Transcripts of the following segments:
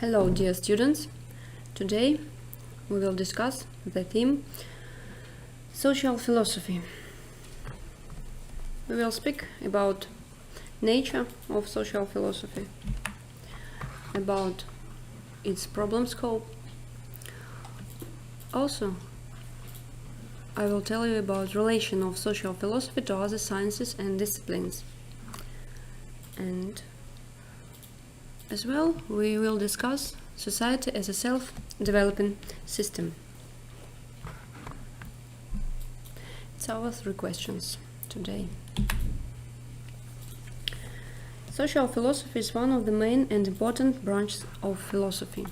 Hello, dear students. Today we will discuss the theme social philosophy. We will speak about nature of social philosophy, about its problem scope. Also, I will tell you about relation of social philosophy to other sciences and disciplines. And as well, we will discuss society as a self-developing system. It's our 3 questions today. Social philosophy is one of the main and important branches of philosophy.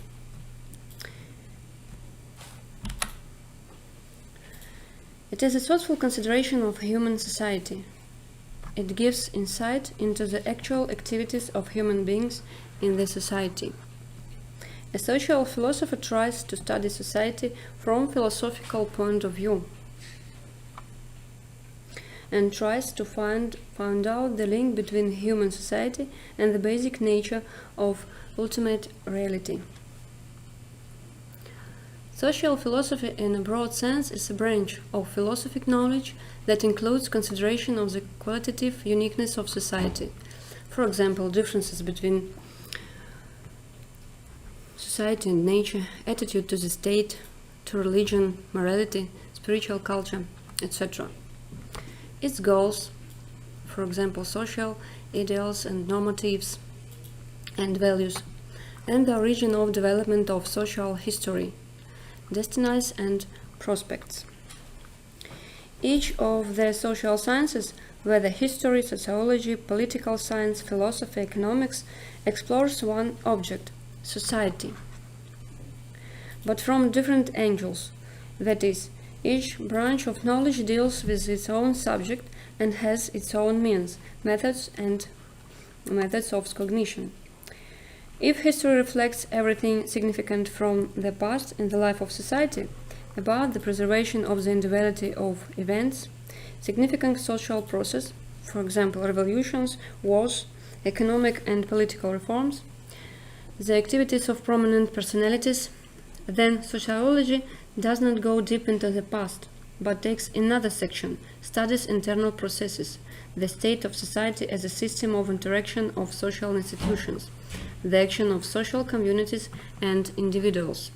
It is a thoughtful consideration of human society. It gives insight into the actual activities of human beings in the society. A social philosopher tries to study society from a philosophical point of view and tries to find out the link between human society and the basic nature of ultimate reality. Social philosophy, in a broad sense, is a branch of philosophic knowledge that includes consideration of the qualitative uniqueness of society. For example, differences between society and nature, attitude to the state, to religion, morality, spiritual culture, etc. Its goals, for example, social ideals and normatives and values, and the origin of development of social history, destinies and prospects. Each of the social sciences, whether history, sociology, political science, philosophy, economics, explores one object, society, but from different angles. That is, each branch of knowledge deals with its own subject and has its own means, methods, and methods of cognition. If history reflects everything significant from the past in the life of society, about the preservation of the individuality of events, significant social process, for example, revolutions, wars, economic and political reforms, the activities of prominent personalities, then sociology does not go deep into the past, but takes another section, studies internal processes, the state of society as a system of interaction of social institutions, the action of social communities and individuals.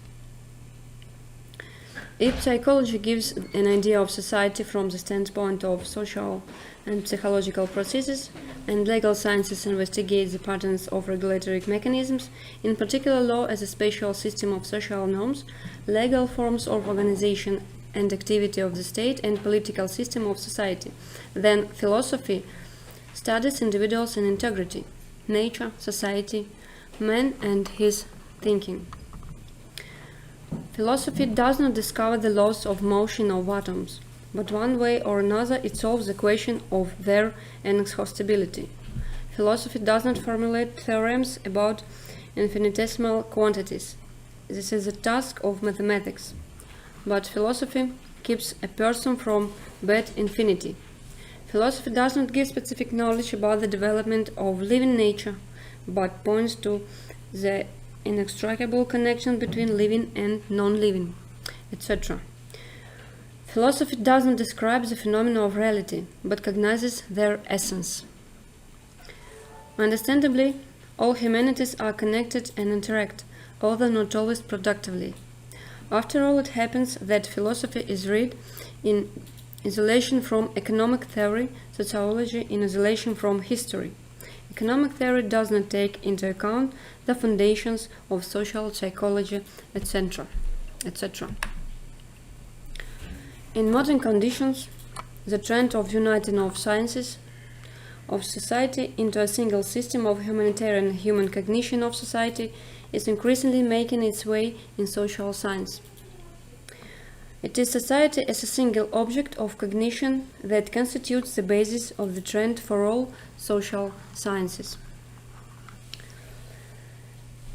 If psychology gives an idea of society from the standpoint of social and psychological processes, and legal sciences investigate the patterns of regulatory mechanisms, in particular law as a spatial system of social norms, legal forms of organization and activity of the state, and political system of society, then philosophy studies individuals and integrity, nature, society, man and his thinking. Philosophy does not discover the laws of motion of atoms, but one way or another it solves the question of their inexhaustibility. Philosophy does not formulate theorems about infinitesimal quantities. This is the task of mathematics. But philosophy keeps a person from bad infinity. Philosophy does not give specific knowledge about the development of living nature, but points to the inextricable connection between living and non-living, etc. Philosophy does not describe the phenomena of reality, but cognizes their essence. Understandably, all humanities are connected and interact, although not always productively. After all, it happens that philosophy is read in isolation from economic theory, sociology in isolation from history. Economic theory does not take into account the foundations of social psychology, etc. In modern conditions, the trend of uniting of sciences of society into a single system of humanitarian human cognition of society is increasingly making its way in social science. It is society as a single object of cognition that constitutes the basis of the trend for all social sciences.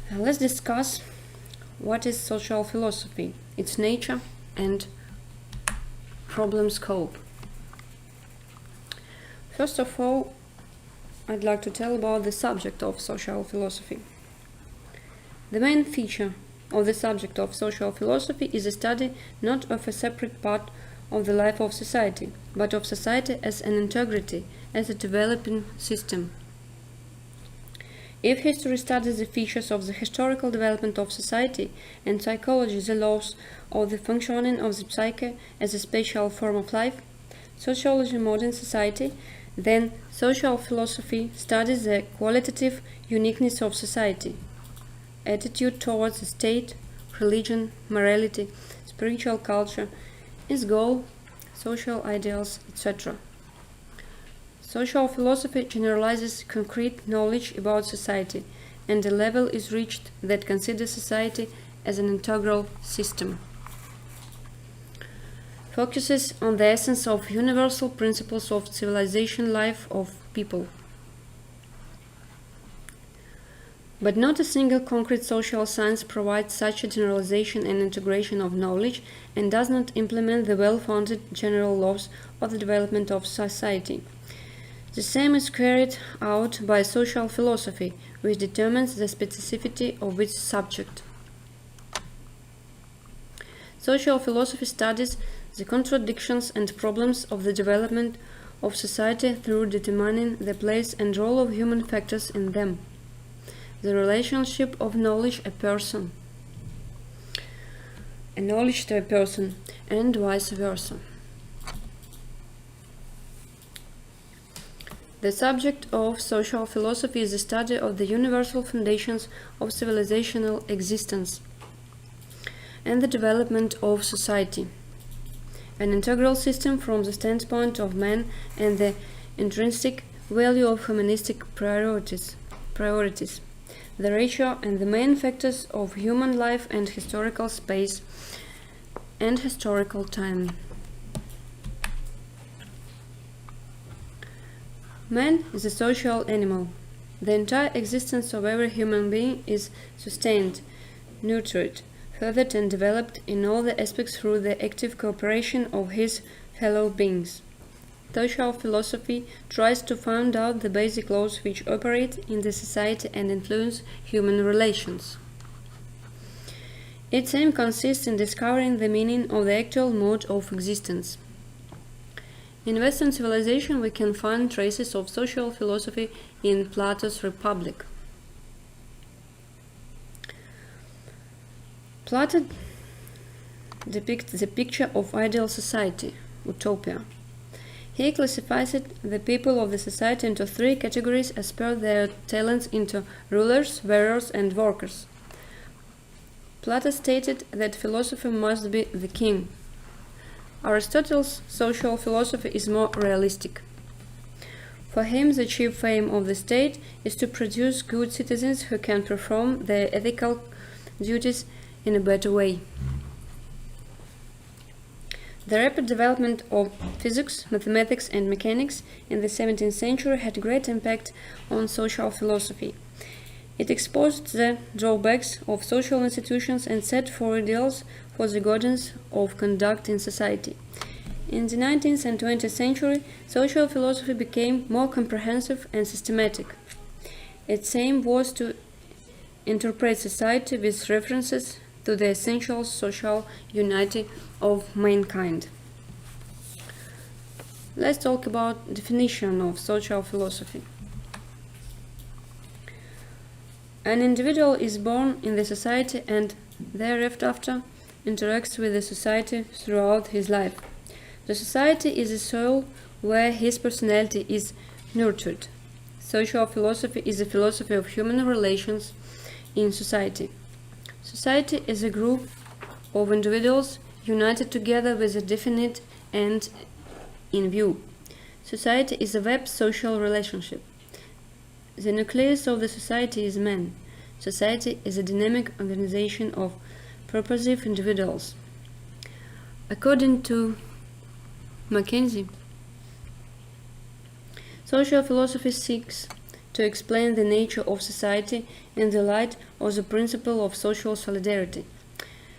Now let's discuss what is social philosophy, its nature and problem scope. First of all, I'd like to tell about the subject of social philosophy. The main feature of the subject of social philosophy is a study not of a separate part of the life of society, but of society as an integrity, as a developing system. If history studies the features of the historical development of society, and psychology the laws of the functioning of the psyche as a spatial form of life, sociology modern society, then social philosophy studies the qualitative uniqueness of society, attitude towards the state, religion, morality, spiritual culture, its goal, social ideals, etc. Social philosophy generalizes concrete knowledge about society, and a level is reached that considers society as an integral system. Focuses on the essence of universal principles of civilization life of people. But not a single concrete social science provides such a generalization and integration of knowledge and does not implement the well-founded general laws of the development of society. The same is carried out by social philosophy, which determines the specificity of its subject. Social philosophy studies the contradictions and problems of the development of society through determining the place and role of human factors in them, the relationship of knowledge to a person, and vice versa. The subject of social philosophy is the study of the universal foundations of civilizational existence and the development of society, an integral system from the standpoint of man and the intrinsic value of humanistic priorities, the ratio and the main factors of human life and historical space and historical time. Man is a social animal. The entire existence of every human being is sustained, nurtured, furthered and developed in all the aspects through the active cooperation of his fellow beings. Social philosophy tries to find out the basic laws which operate in the society and influence human relations. Its aim consists in discovering the meaning of the actual mode of existence. In Western civilization, we can find traces of social philosophy in Plato's Republic. Plato depicts the picture of ideal society, utopia. He classifies the people of the society into three categories as per their talents into rulers, warriors, and workers. Plato stated that philosophy must be the king. Aristotle's social philosophy is more realistic. For him, the chief aim of the state is to produce good citizens who can perform their ethical duties in a better way. The rapid development of physics, mathematics, and mechanics in the 17th century had great impact on social philosophy. It exposed the drawbacks of social institutions and set forth ideals for the guidance of conduct in society. In the 19th and 20th century, social philosophy became more comprehensive and systematic. Its aim was to interpret society with references to the essential social unity of mankind. Let's talk about definition of social philosophy. An individual is born in the society and thereafter interacts with the society throughout his life. The society is a soil where his personality is nurtured. Social philosophy is a philosophy of human relations in society. Society is a group of individuals united together with a definite end in view. Society is a web social relationship. The nucleus of the society is man. Society is a dynamic organization of purposive individuals. According to Mackenzie, social philosophy seeks to explain the nature of society in the light of the principle of social solidarity.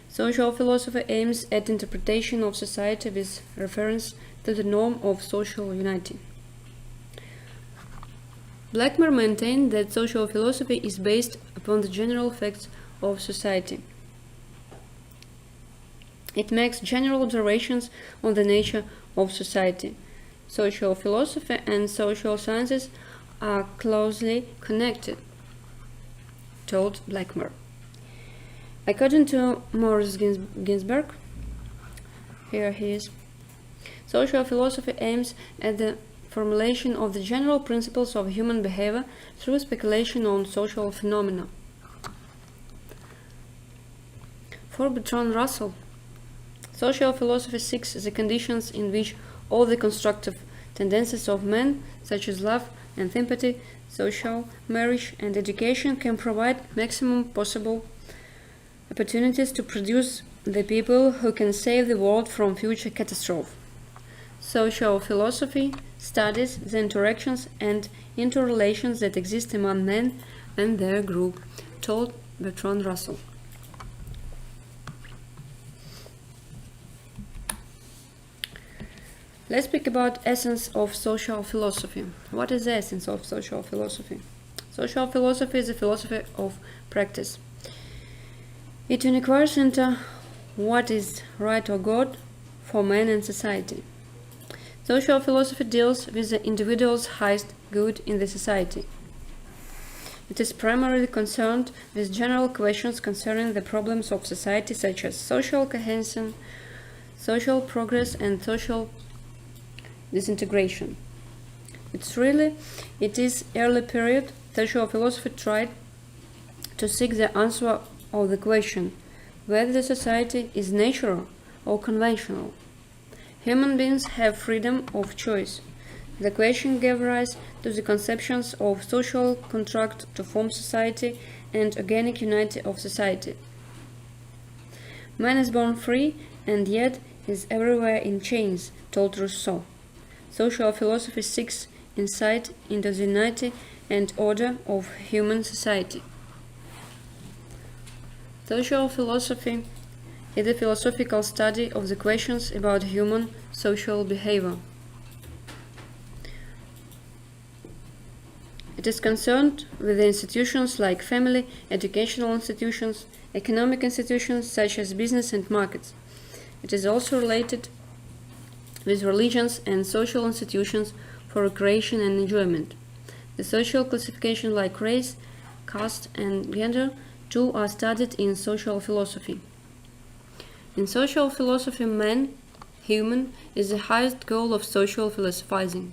Social philosophy aims at interpretation of society with reference to the norm of social unity. Blackmer maintained that social philosophy is based upon the general facts of society. It makes general observations on the nature of society. Social philosophy and social sciences are closely connected, told Blackmore. According to Morris Ginsberg, here he is, social philosophy aims at the formulation of the general principles of human behavior through speculation on social phenomena. For Bertrand Russell, social philosophy seeks the conditions in which all the constructive tendencies of man, such as love and sympathy, social, marriage, and education, can provide maximum possible opportunities to produce the people who can save the world from future catastrophe. Social philosophy studies the interactions and interrelations that exist among men and their group, told Bertrand Russell. Let's speak about essence of social philosophy. What is the essence of social philosophy? Social philosophy is a philosophy of practice. It inquires into what is right or good for man and society. Social philosophy deals with the individual's highest good in the society. It is primarily concerned with general questions concerning the problems of society, such as social cohesion, social progress, and social disintegration. It is early period social philosophy tried to seek the answer of the question whether the society is natural or conventional. Human beings have freedom of choice. The question gave rise to the conceptions of social contract to form society and organic unity of society. Man is born free and yet is everywhere in chains, told Rousseau. Social philosophy seeks insight into the unity and order of human society. Social philosophy is a philosophical study of the questions about human social behavior. It is concerned with the institutions like family, educational institutions, economic institutions such as business and markets. It is also related with religions and social institutions for recreation and enjoyment. The social classification like race, caste, and gender too are studied in social philosophy. In social philosophy, man, human, is the highest goal of social philosophizing.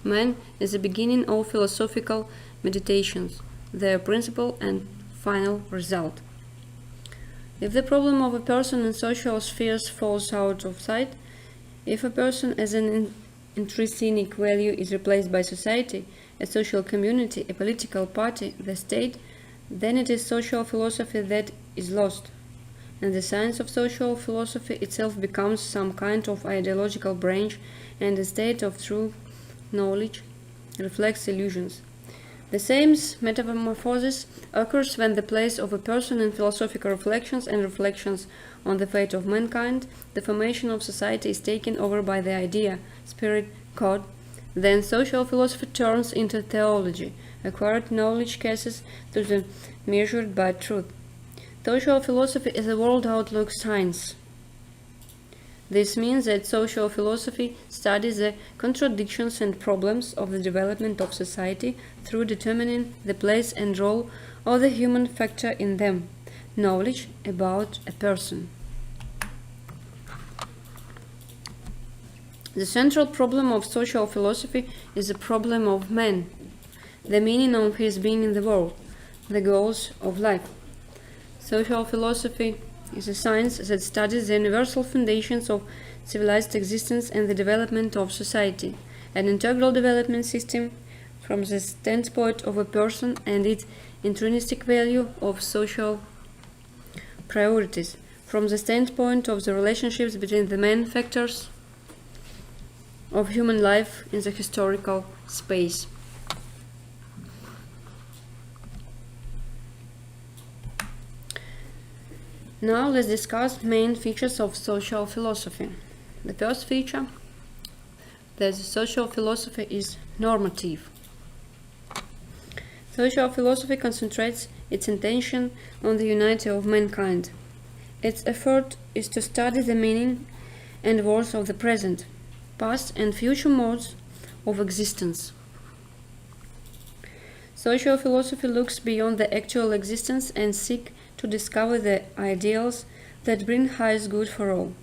Man is the beginning of philosophical meditations, their principal and final result. If the problem of a person in social spheres falls out of sight, if a person as an intrinsic value is replaced by society, a social community, a political party, the state, then it is social philosophy that is lost, and the science of social philosophy itself becomes some kind of ideological branch, and the state of true knowledge reflects illusions. The same metamorphosis occurs when the place of a person in philosophical reflections and reflections on the fate of mankind, the formation of society, is taken over by the idea, spirit, God. Then social philosophy turns into theology. Acquired knowledge cases to the measured by truth. Social philosophy is a world outlook science. This means that social philosophy studies the contradictions and problems of the development of society through determining the place and role of the human factor in them, knowledge about a person. The central problem of social philosophy is the problem of man, the meaning of his being in the world, the goals of life. Social philosophy is a science that studies the universal foundations of civilized existence and the development of society, an integral development system from the standpoint of a person and its intrinsic value of social priorities, from the standpoint of the relationships between the main factors of human life in the historical space. Now let's discuss main features of social philosophy. The first feature, that social philosophy is normative. Social philosophy concentrates its intention on the unity of mankind. Its effort is to study the meaning and worth of the present, past and future modes of existence. Social philosophy looks beyond the actual existence and seeks to discover the ideals that bring highest good for all.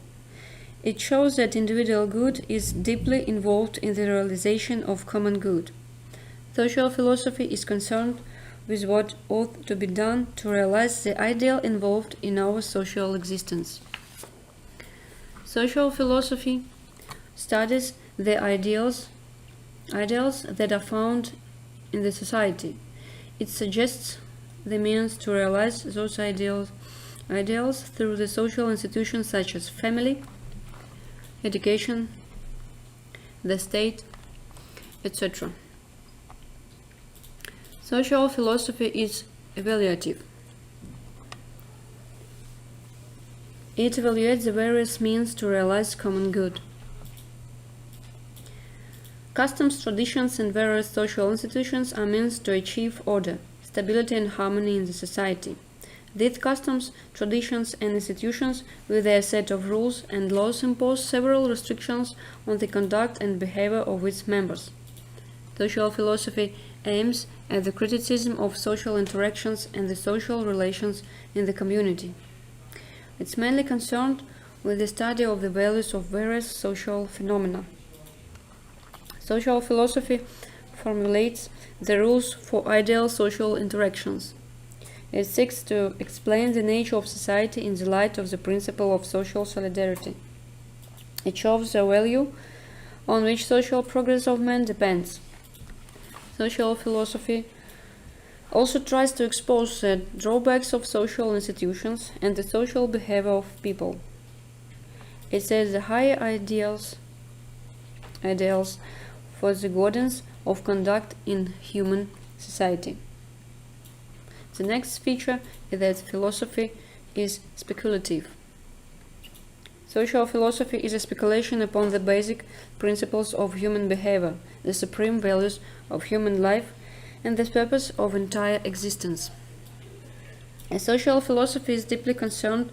It shows that individual good is deeply involved in the realization of common good. Social philosophy is concerned with what ought to be done to realize the ideal involved in our social existence. Social philosophy studies the ideals that are found in the society. It suggests the means to realize those ideals through the social institutions such as family, education, the state, etc. Social philosophy is evaluative. It evaluates the various means to realize common good. Customs, traditions, and various social institutions are means to achieve order, stability, and harmony in the society. These customs, traditions, and institutions, with their set of rules and laws, impose several restrictions on the conduct and behavior of its members. Social philosophy aims at the criticism of social interactions and the social relations in the community. It's mainly concerned with the study of the values of various social phenomena. Social philosophy formulates the rules for ideal social interactions. It seeks to explain the nature of society in the light of the principle of social solidarity. It shows the value on which social progress of man depends. Social philosophy also tries to expose the drawbacks of social institutions and the social behavior of people. It sets the higher ideals for the guidance of conduct in human society. The next feature is that philosophy is speculative. Social philosophy is a speculation upon the basic principles of human behavior, the supreme values of human life, and the purpose of entire existence. A social philosophy is deeply concerned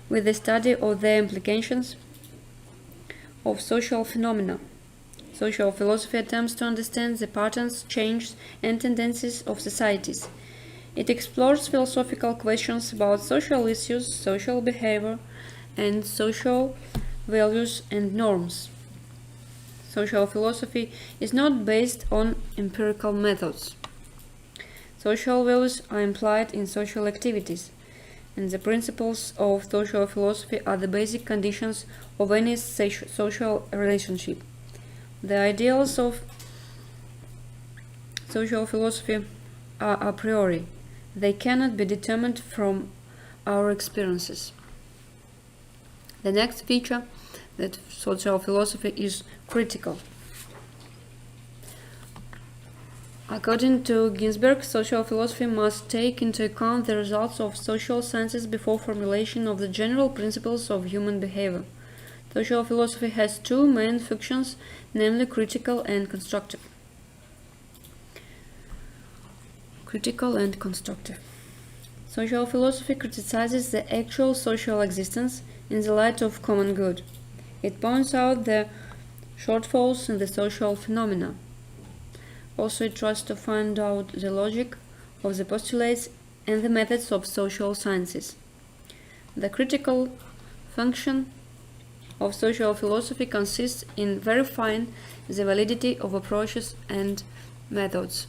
with the study of the implications of social phenomena. Social philosophy attempts to understand the patterns, changes, and tendencies of societies. It explores philosophical questions about social issues, social behavior, and social values and norms. Social philosophy is not based on empirical methods. Social values are implied in social activities, and the principles of social philosophy are the basic conditions of any social relationship. The ideals of social philosophy are a priori. They cannot be determined from our experiences. The next feature that social philosophy is critical. According to Ginsberg, social philosophy must take into account the results of social sciences before formulation of the general principles of human behavior. Social philosophy has two main functions, namely critical and constructive. Critical and constructive. Social philosophy criticizes the actual social existence in the light of common good. It points out the shortfalls in the social phenomena. Also, it tries to find out the logic of the postulates and the methods of social sciences. The critical function of social philosophy consists in verifying the validity of approaches and methods.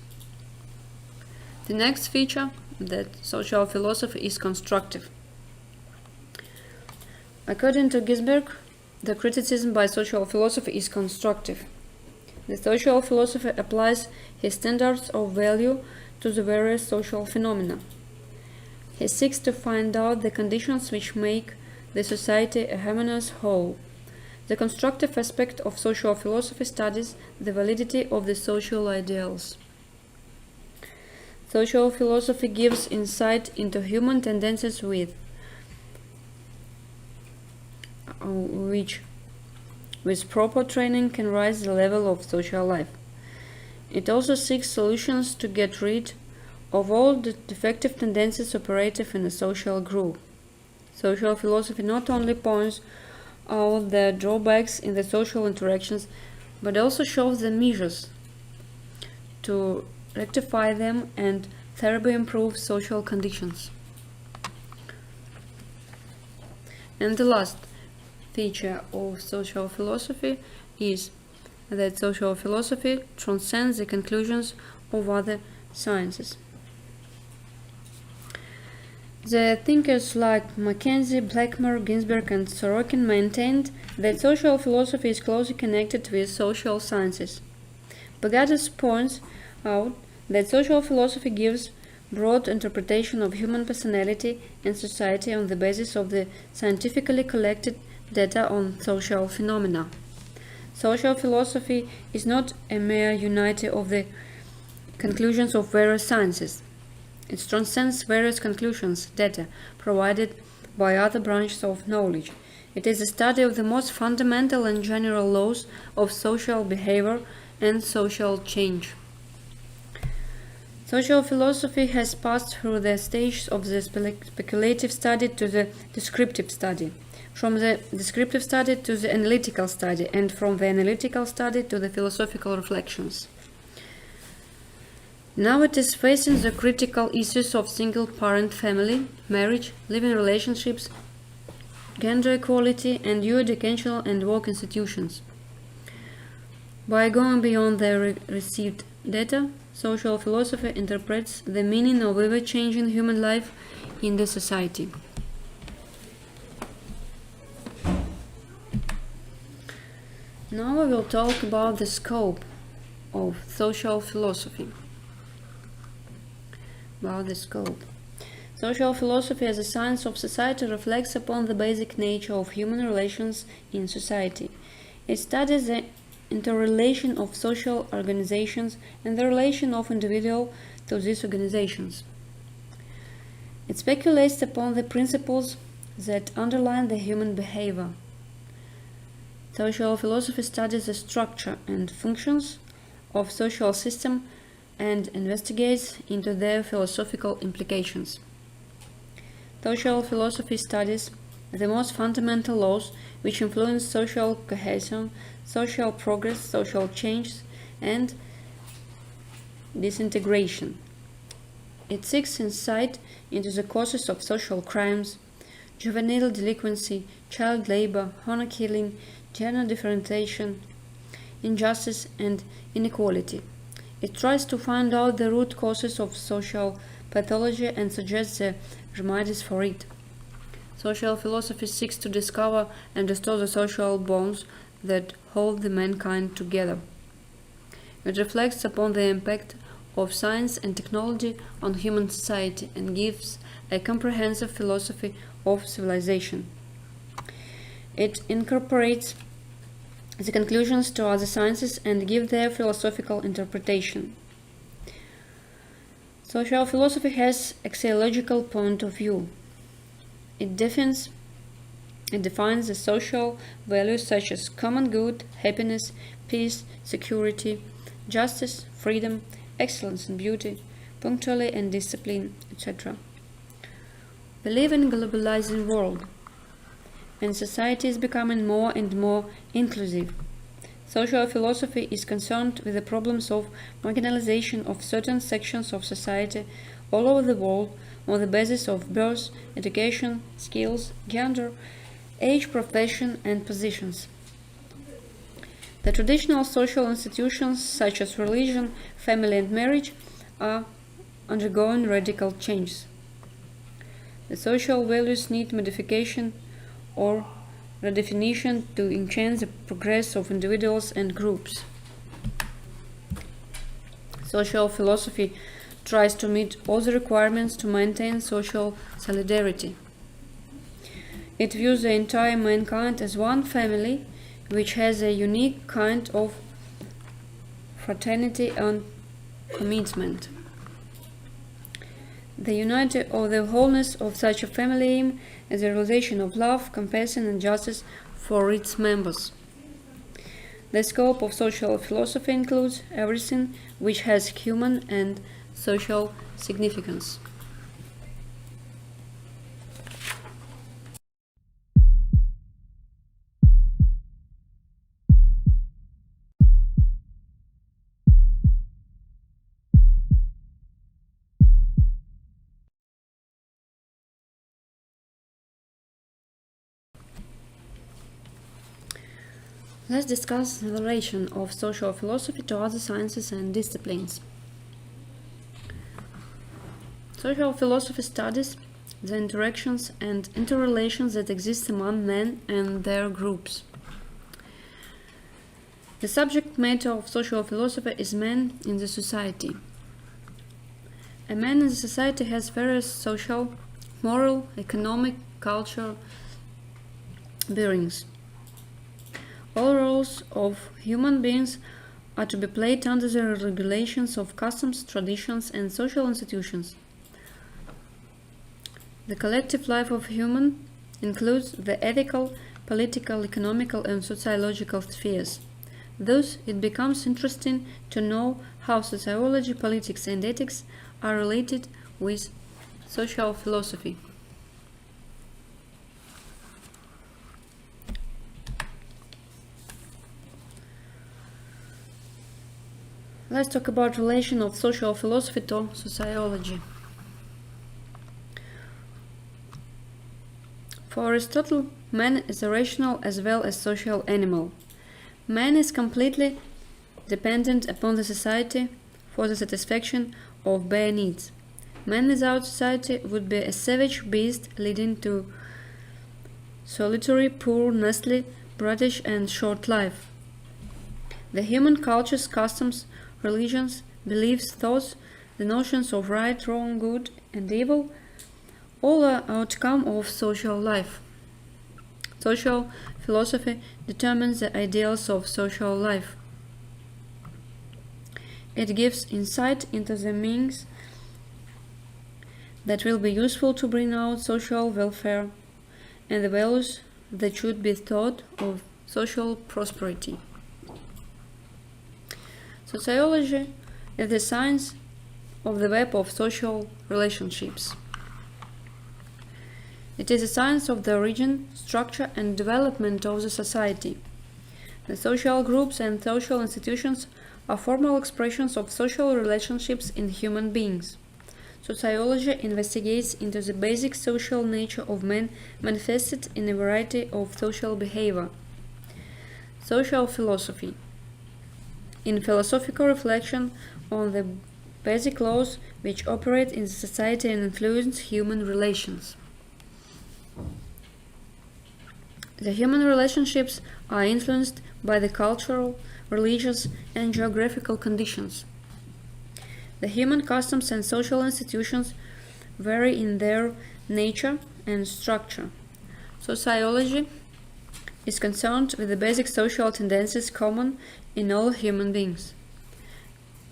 The next feature that social philosophy is constructive. According to Ginsberg, the criticism by social philosophy is constructive. The social philosopher applies his standards of value to the various social phenomena. He seeks to find out the conditions which make the society a harmonious whole. The constructive aspect of social philosophy studies the validity of the social ideals. Social philosophy gives insight into human tendencies which, with proper training, can raise the level of social life. It also seeks solutions to get rid of all the defective tendencies operative in a social group. Social philosophy not only points out the drawbacks in the social interactions, but also shows the measures to rectify them and thereby improve social conditions. And the last feature of social philosophy is that social philosophy transcends the conclusions of other sciences. The thinkers like Mackenzie, Blackmore, Ginsberg, and Sorokin maintained that social philosophy is closely connected with social sciences. Bagadas points out that social philosophy gives broad interpretation of human personality and society on the basis of the scientifically collected data on social phenomena. Social philosophy is not a mere unity of the conclusions of various sciences. It transcends various conclusions, data, provided by other branches of knowledge. It is a study of the most fundamental and general laws of social behavior and social change. Social philosophy has passed through the stages of the speculative study to the descriptive study, from the descriptive study to the analytical study, and from the analytical study to the philosophical reflections. Now it is facing the critical issues of single-parent family, marriage, living relationships, gender equality, and new educational and work institutions. By going beyond the received data, social philosophy interprets the meaning of ever-changing human life in the society. Now I will talk about the scope of social philosophy. Social philosophy as a science of society reflects upon the basic nature of human relations in society. It studies the interrelation of social organizations and the relation of individual to these organizations. It speculates upon the principles that underlie the human behavior. Social philosophy studies the structure and functions of social system and investigates into their philosophical implications. Social philosophy studies the most fundamental laws which influence social cohesion, social progress, social change, and disintegration. It seeks insight into the causes of social crimes, juvenile delinquency, child labor, honor killing, gender differentiation, injustice, and inequality. It tries to find out the root causes of social pathology and suggests the remedies for it. Social philosophy seeks to discover and restore the social bonds that hold the mankind together. It reflects upon the impact of science and technology on human society and gives a comprehensive philosophy of civilization. It incorporates the conclusions to other sciences and gives their philosophical interpretation. Social philosophy has a sociological point of view. It defines the social values such as common good, happiness, peace, security, justice, freedom, excellence and beauty, punctuality and discipline, etc. We live in a globalizing world, and society is becoming more and more inclusive. Social philosophy is concerned with the problems of marginalization of certain sections of society all over the world on the basis of birth, education, skills, gender, age, profession, and positions. The traditional social institutions such as religion, family, and marriage are undergoing radical changes. The social values need modification or redefinition to enhance the progress of individuals and groups. Social philosophy tries to meet all the requirements to maintain social solidarity. It views the entire mankind as one family, which has a unique kind of fraternity and commitment. The unity or the wholeness of such a family aim is the realization of love, compassion, and justice for its members. The scope of social philosophy includes everything which has human and social significance. Let's discuss the relation of social philosophy to other sciences and disciplines. Social philosophy studies the interactions and interrelations that exist among men and their groups. The subject matter of social philosophy is man in the society. A man in the society has various social, moral, economic, cultural bearings. All roles of human beings are to be played under the regulations of customs, traditions, and social institutions. The collective life of human includes the ethical, political, economical, and sociological spheres. Thus, it becomes interesting to know how sociology, politics, and ethics are related with social philosophy. Let's talk about relation of social philosophy to sociology. For Aristotle, man is a rational as well as social animal. Man is completely dependent upon the society for the satisfaction of bare needs. Man without society would be a savage beast leading to solitary, poor, nasty, brutish, and short life. The human cultures, customs, religions, beliefs, thoughts, the notions of right, wrong, good, and evil, all are outcome of social life. Social philosophy determines the ideals of social life. It gives insight into the means that will be useful to bring out social welfare and the values that should be thought of social prosperity. Sociology is the science of the web of social relationships. It is a science of the origin, structure, and development of the society. The social groups and social institutions are formal expressions of social relationships in human beings. Sociology investigates into the basic social nature of man manifested in a variety of social behavior. Social philosophy. In philosophical reflection on the basic laws which operate in the society and influence human relations. The human relationships are influenced by the cultural, religious, and geographical conditions. The human customs and social institutions vary in their nature and structure. Sociology is concerned with the basic social tendencies common in all human beings.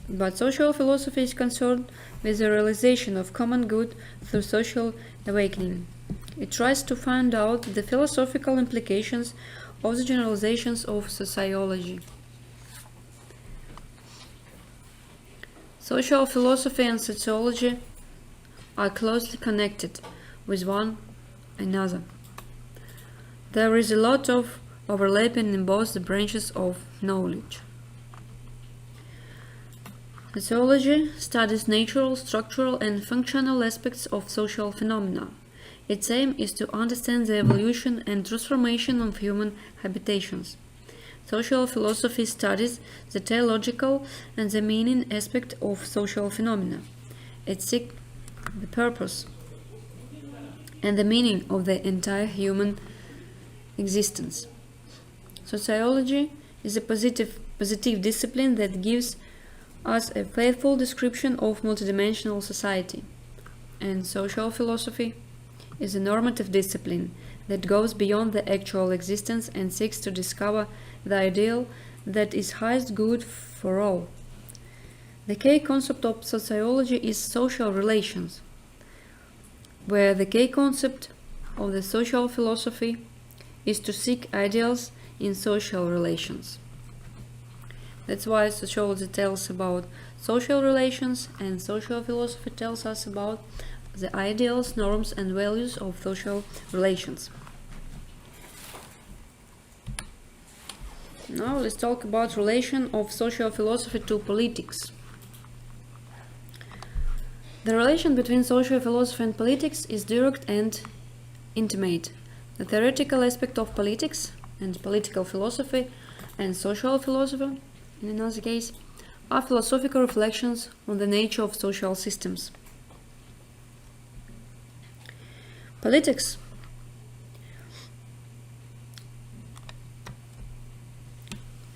But social philosophy is concerned with the realization of common good through social awakening. It tries to find out the philosophical implications of the generalizations of sociology. Social philosophy and sociology are closely connected with one another. There is a lot of overlapping in both the branches of knowledge. Sociology studies natural, structural, and functional aspects of social phenomena. Its aim is to understand the evolution and transformation of human habitations. Social philosophy studies the teleological and the meaning aspect of social phenomena. It seeks the purpose and the meaning of the entire human existence. Sociology is a positive discipline that gives us a faithful description of multidimensional society. And social philosophy is a normative discipline that goes beyond the actual existence and seeks to discover the ideal that is highest good for all. The key concept of sociology is social relations, where the key concept of the social philosophy is to seek ideals in social relations. That's why sociology tells about social relations, and social philosophy tells us about the ideals, norms, and values of social relations. Now let's talk about relation of social philosophy to politics. The relation between social philosophy and politics is direct and intimate. The theoretical aspect of politics and political philosophy and social philosophy, in another case, are philosophical reflections on the nature of social systems. Politics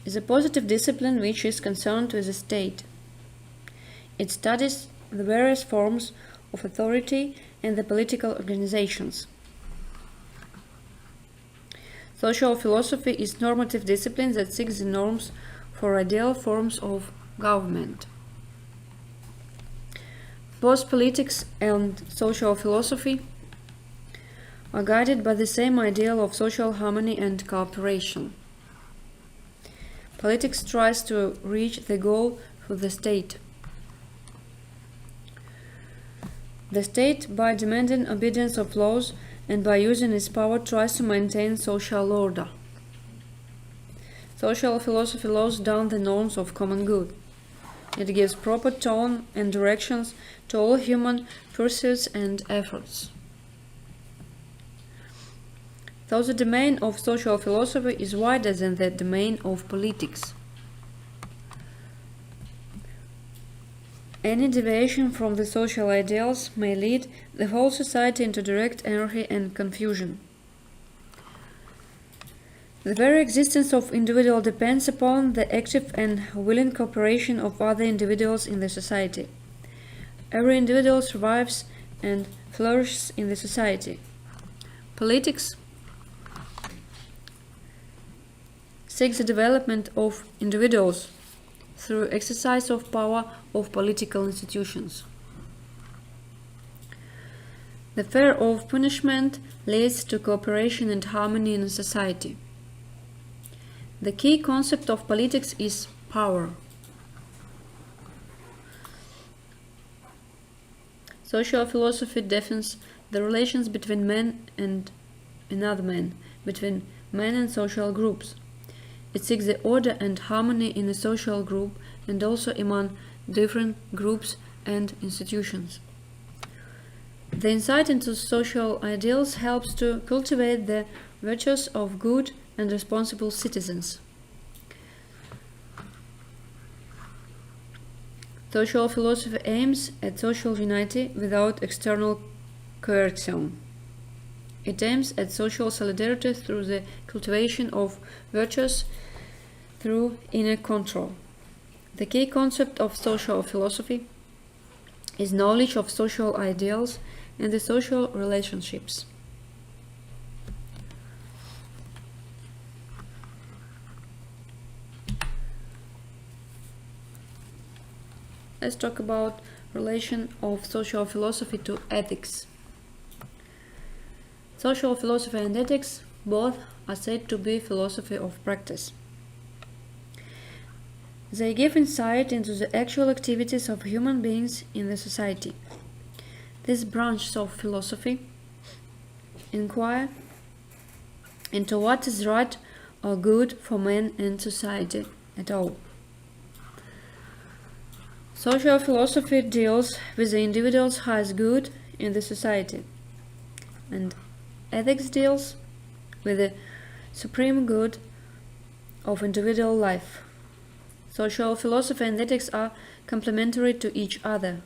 is a positive discipline which is concerned with the state. It studies the various forms of authority and the political organizations. Social philosophy is normative discipline that seeks the norms for ideal forms of government. Both politics and social philosophy are guided by the same ideal of social harmony and cooperation. Politics tries to reach the goal through the state. The state, by demanding obedience of laws and by using its power, tries to maintain social order. Social philosophy lays down the norms of common good. It gives proper tone and directions to all human pursuits and efforts. Though the domain of social philosophy is wider than the domain of politics. Any deviation from the social ideals may lead the whole society into direct anarchy and confusion. The very existence of individual depends upon the active and willing cooperation of other individuals in the society. Every individual survives and flourishes in the society. Politics seeks the development of individuals through exercise of power of political institutions. The fear of punishment leads to cooperation and harmony in a society. The key concept of politics is power. Social philosophy defines the relations between men and another man, between men and social groups. It seeks the order and harmony in a social group and also among different groups and institutions. The insight into social ideals helps to cultivate the virtues of good and responsible citizens. Social philosophy aims at social unity without external coercion. It aims at social solidarity through the cultivation of virtues through inner control. The key concept of social philosophy is knowledge of social ideals and the social relationships. Let's talk about relation of social philosophy to ethics. Social philosophy and ethics both are said to be philosophy of practice. They give insight into the actual activities of human beings in the society. These branches of philosophy inquire into what is right or good for man and society at all. Social philosophy deals with the individual's highest good in the society, and ethics deals with the supreme good of individual life. Social philosophy and ethics are complementary to each other.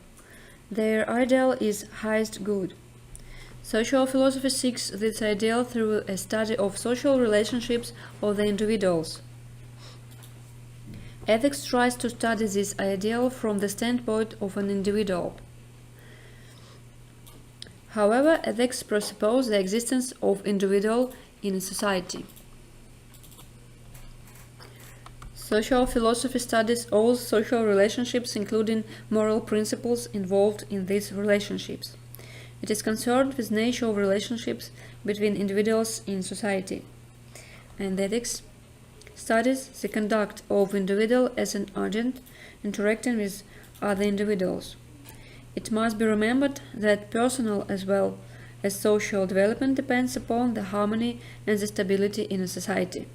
Their ideal is highest good. Social philosophy seeks this ideal through a study of social relationships of the individuals. Ethics tries to study this ideal from the standpoint of an individual. However, ethics presuppose the existence of individual in a society. Social philosophy studies all social relationships, including moral principles involved in these relationships. It is concerned with the nature of relationships between individuals in society. And ethics studies the conduct of individual as an agent interacting with other individuals. It must be remembered that personal as well as social development depends upon the harmony and the stability in a society.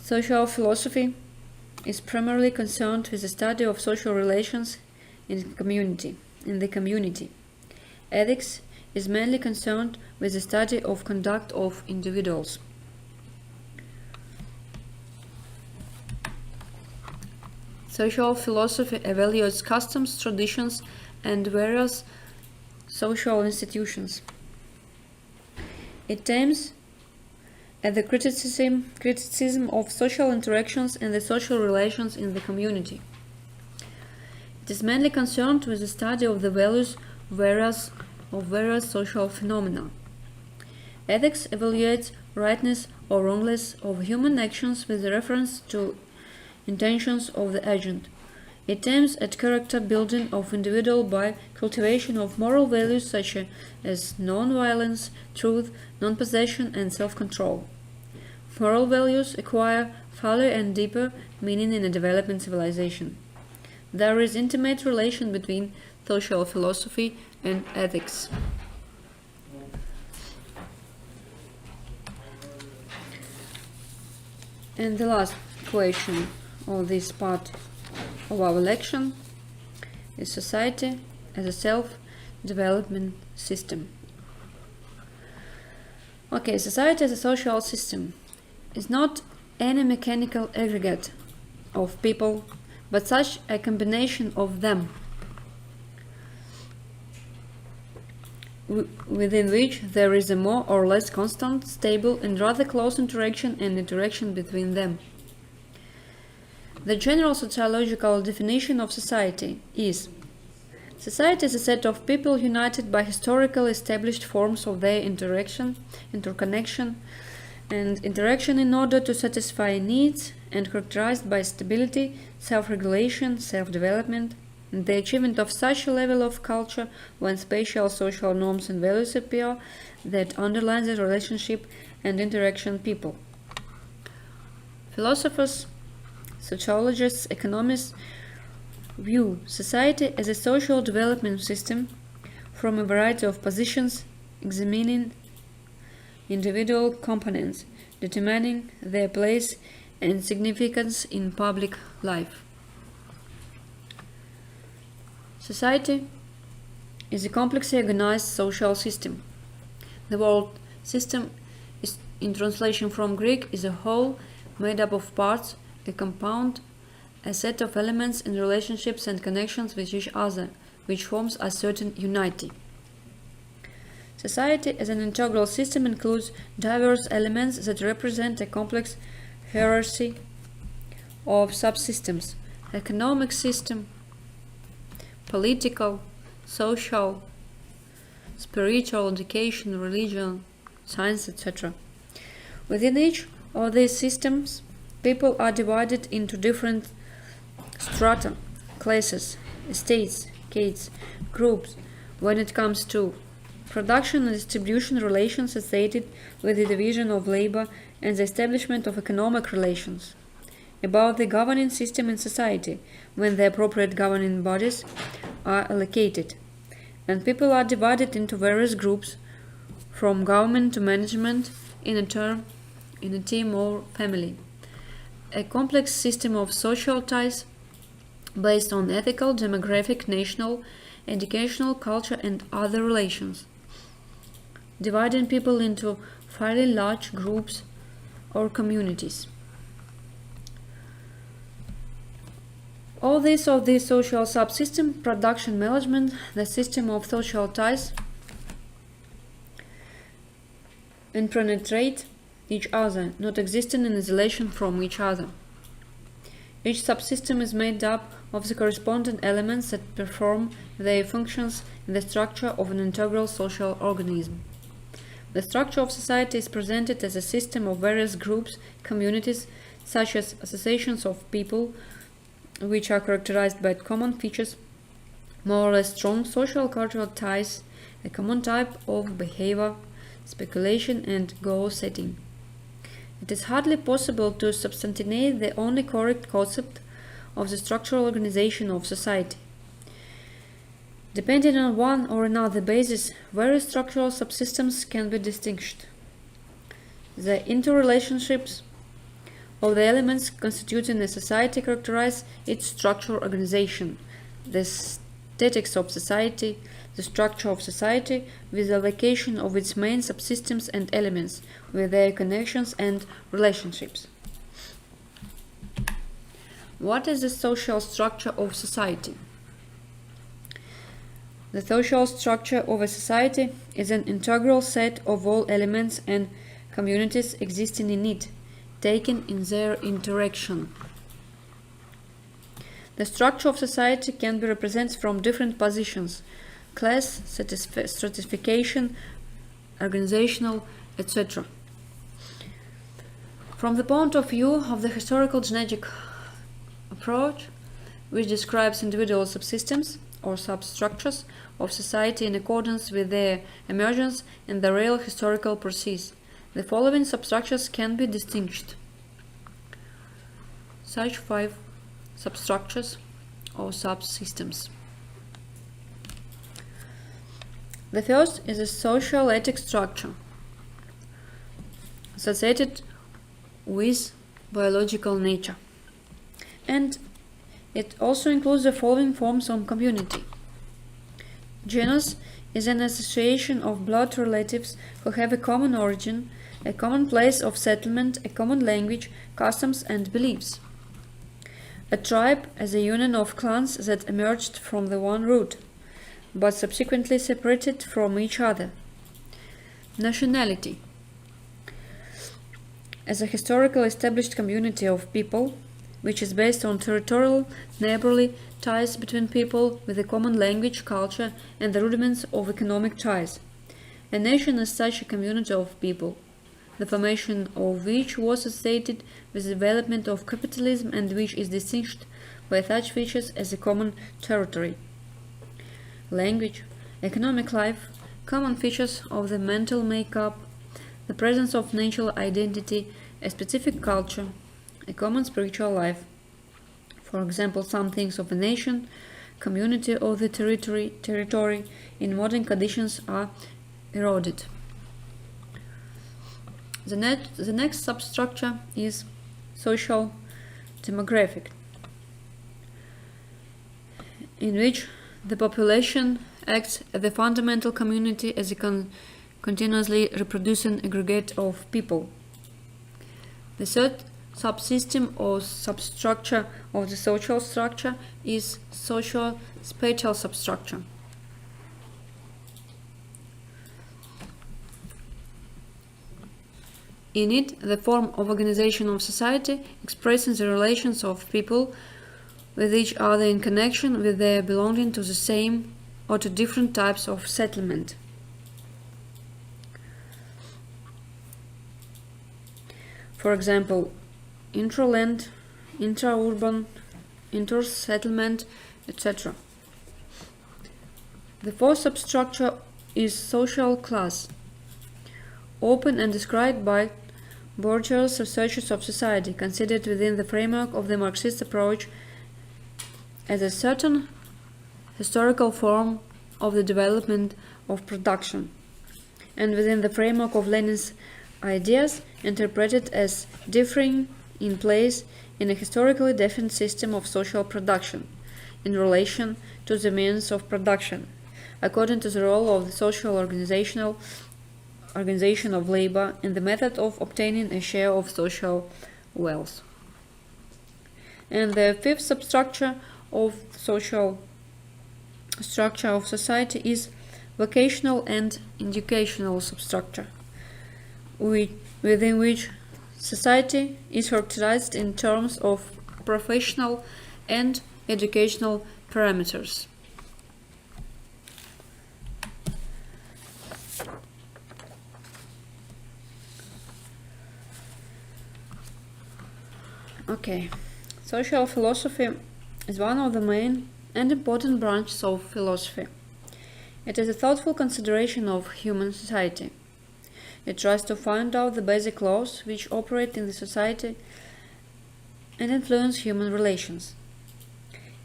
Social philosophy is primarily concerned with the study of social relations in the community. Ethics is mainly concerned with the study of conduct of individuals. Social philosophy evaluates customs, traditions, and various social institutions. It aims at the criticism of social interactions and the social relations in the community. It is mainly concerned with the study of the values of various social phenomena. Ethics evaluates rightness or wrongness of human actions with reference to intentions of the agent. It aims at character building of individual by cultivation of moral values such as non-violence, truth, non-possession, and self-control. Moral values acquire fuller and deeper meaning in a developing civilization. There is intimate relation between social philosophy and ethics. And the last question of this part of our lecture is society as a self-development system. Okay, society as a social system is not any mechanical aggregate of people, but such a combination of them, within which there is a more or less constant, stable, and rather close interaction between them. The general sociological definition of society is: society is a set of people united by historically established forms of their interconnection, and interaction in order to satisfy needs, and characterized by stability, self-regulation, self-development, and the achievement of such a level of culture when spatial social norms and values appear that underline the relationship and interaction people. Philosophers, sociologists, economists view society as a social development system from a variety of positions, examining individual components, determining their place and significance in public life. Society is a complexly organized social system. The word system is, in translation from Greek, is a whole made up of parts, a compound, a set of elements in relationships and connections with each other, which forms a certain unity. Society as an integral system includes diverse elements that represent a complex hierarchy of subsystems: economic system, political, social, spiritual, education, religion, science, etc. Within each of these systems, people are divided into different strata, classes, estates, castes, groups when it comes to production and distribution relations associated with the division of labor and the establishment of economic relations, about the governing system in society when the appropriate governing bodies are allocated, and people are divided into various groups from government to management in a team or family. A complex system of social ties based on ethical, demographic, national, educational, culture, and other relations, dividing people into fairly large groups or communities. All this of the social subsystem, production management, the system of social ties, and penetrate each other, not existing in isolation from each other. Each subsystem is made up of the corresponding elements that perform their functions in the structure of an integral social organism. The structure of society is presented as a system of various groups, communities, such as associations of people, which are characterized by common features, more or less strong social cultural ties, a common type of behavior, speculation, and goal setting. it is hardly possible to substantiate the only correct concept of the structural organization of society. Depending on one or another basis, various structural subsystems can be distinguished. The interrelationships of the elements constituting a society characterize its structural organization, the statics of society, the structure of society, with the location of its main subsystems and elements, with their connections and relationships. What is the social structure of society? The social structure of a society is an integral set of all elements and communities existing in it, taken in their interaction. The structure of society can be represented from different positions: class, stratification, organizational, etc. From the point of view of the historical genetic approach, which describes individual subsystems or substructures of society in accordance with their emergence in the real historical process, the following substructures can be distinguished. Such 5 substructures or subsystems. The first is a social ethic structure associated with biological nature, and it also includes the following forms of community. Genus is an association of blood relatives who have a common origin, a common place of settlement, a common language, customs, and beliefs. A tribe as a union of clans that emerged from the one root, but subsequently separated from each other. Nationality as a historically established community of people, which is based on territorial, neighborly ties between people with a common language, culture, and the rudiments of economic ties. A nation is such a community of people, the formation of which was associated with the development of capitalism and which is distinguished by such features as a common territory, language, economic life, common features of the mental makeup, the presence of national identity, a specific culture, a common spiritual life. For example, some things of a nation, community of the territory in modern conditions are eroded. The next substructure is social demographic, in which the population acts as the fundamental community as a continuously reproducing aggregate of people. The third subsystem or substructure of the social structure is spatial substructure. In it, the form of organization of society expresses the relations of people with each other in connection with their belonging to the same or to different types of settlement. For example, intraland, intra-urban, inter-settlement, etc. The fourth substructure is social class, open and described by bourgeois researchers of society, considered within the framework of the Marxist approach as a certain historical form of the development of production, and within the framework of Lenin's ideas interpreted as differing in place in a historically definite system of social production in relation to the means of production, according to the role of the social organization of labor and the method of obtaining a share of social wealth. And the fifth substructure of social structure of society is vocational and educational substructure, within which society is characterized in terms of professional and educational parameters. Okay, social philosophy is one of the main and important branches of philosophy. It is a thoughtful consideration of human society. It tries to find out the basic laws which operate in the society and influence human relations.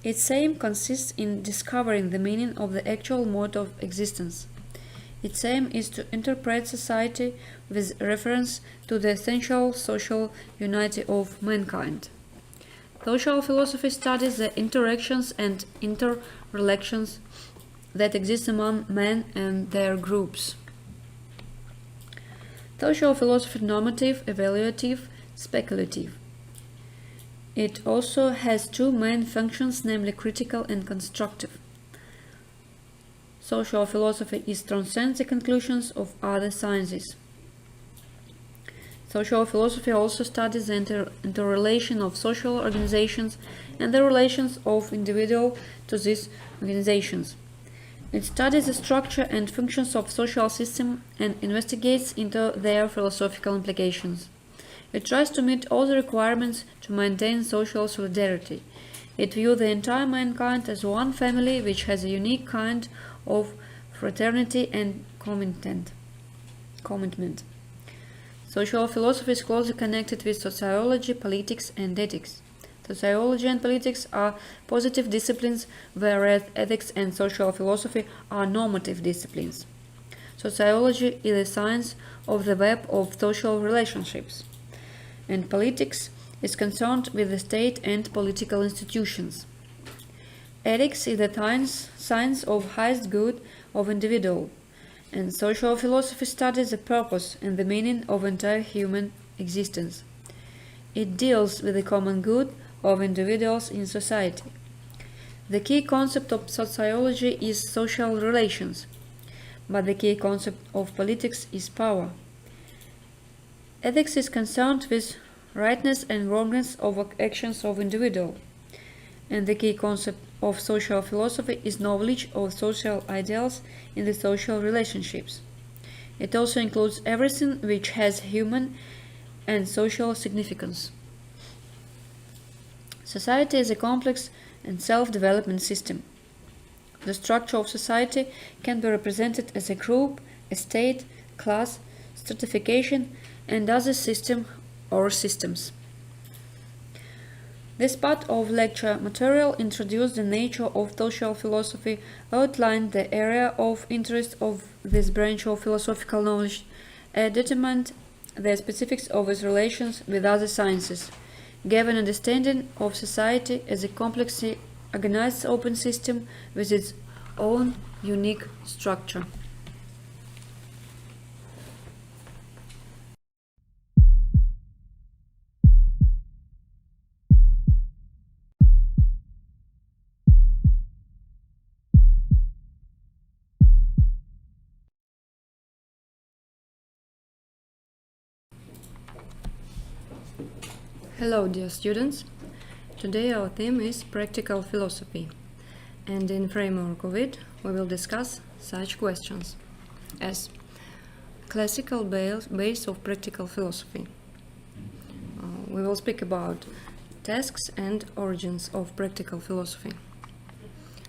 Its aim consists in discovering the meaning of the actual mode of existence. Its aim is to interpret society with reference to the essential social unity of mankind. Social philosophy studies the interactions and interrelations that exist among men and their groups. Social philosophy normative, evaluative, speculative. It also has two main functions, namely critical and constructive. Social philosophy transcends the conclusions of other sciences. Social philosophy also studies the interrelation of social organizations and the relations of individuals to these organizations. It studies the structure and functions of social systems and investigates into their philosophical implications. It tries to meet all the requirements to maintain social solidarity. It views the entire mankind as one family which has a unique kind of fraternity and commitment. Social philosophy is closely connected with sociology, politics, and ethics. Sociology and politics are positive disciplines, whereas ethics and social philosophy are normative disciplines. Sociology is the science of the web of social relationships, and politics is concerned with the state and political institutions. Ethics is the science of highest good of individual, and social philosophy studies the purpose and the meaning of entire human existence. It deals with the common good of individuals in society. The key concept of sociology is social relations, but the key concept of politics is power. Ethics is concerned with rightness and wrongness of actions of individuals, and the key concept of social philosophy is knowledge of social ideals in the social relationships. It also includes everything which has human and social significance. Society is a complex and self-development system. The structure of society can be represented as a group, a state, class, stratification, and other system or systems. This part of lecture material introduced the nature of social philosophy, outlined the area of interest of this branch of philosophical knowledge, and determined the specifics of its relations with other sciences, gave an understanding of society as a complexly organized open system with its own unique structure. Hello, dear students. Today our theme is practical philosophy, and in framework of it we will discuss such questions as classical base of practical philosophy. We will speak about tasks and origins of practical philosophy.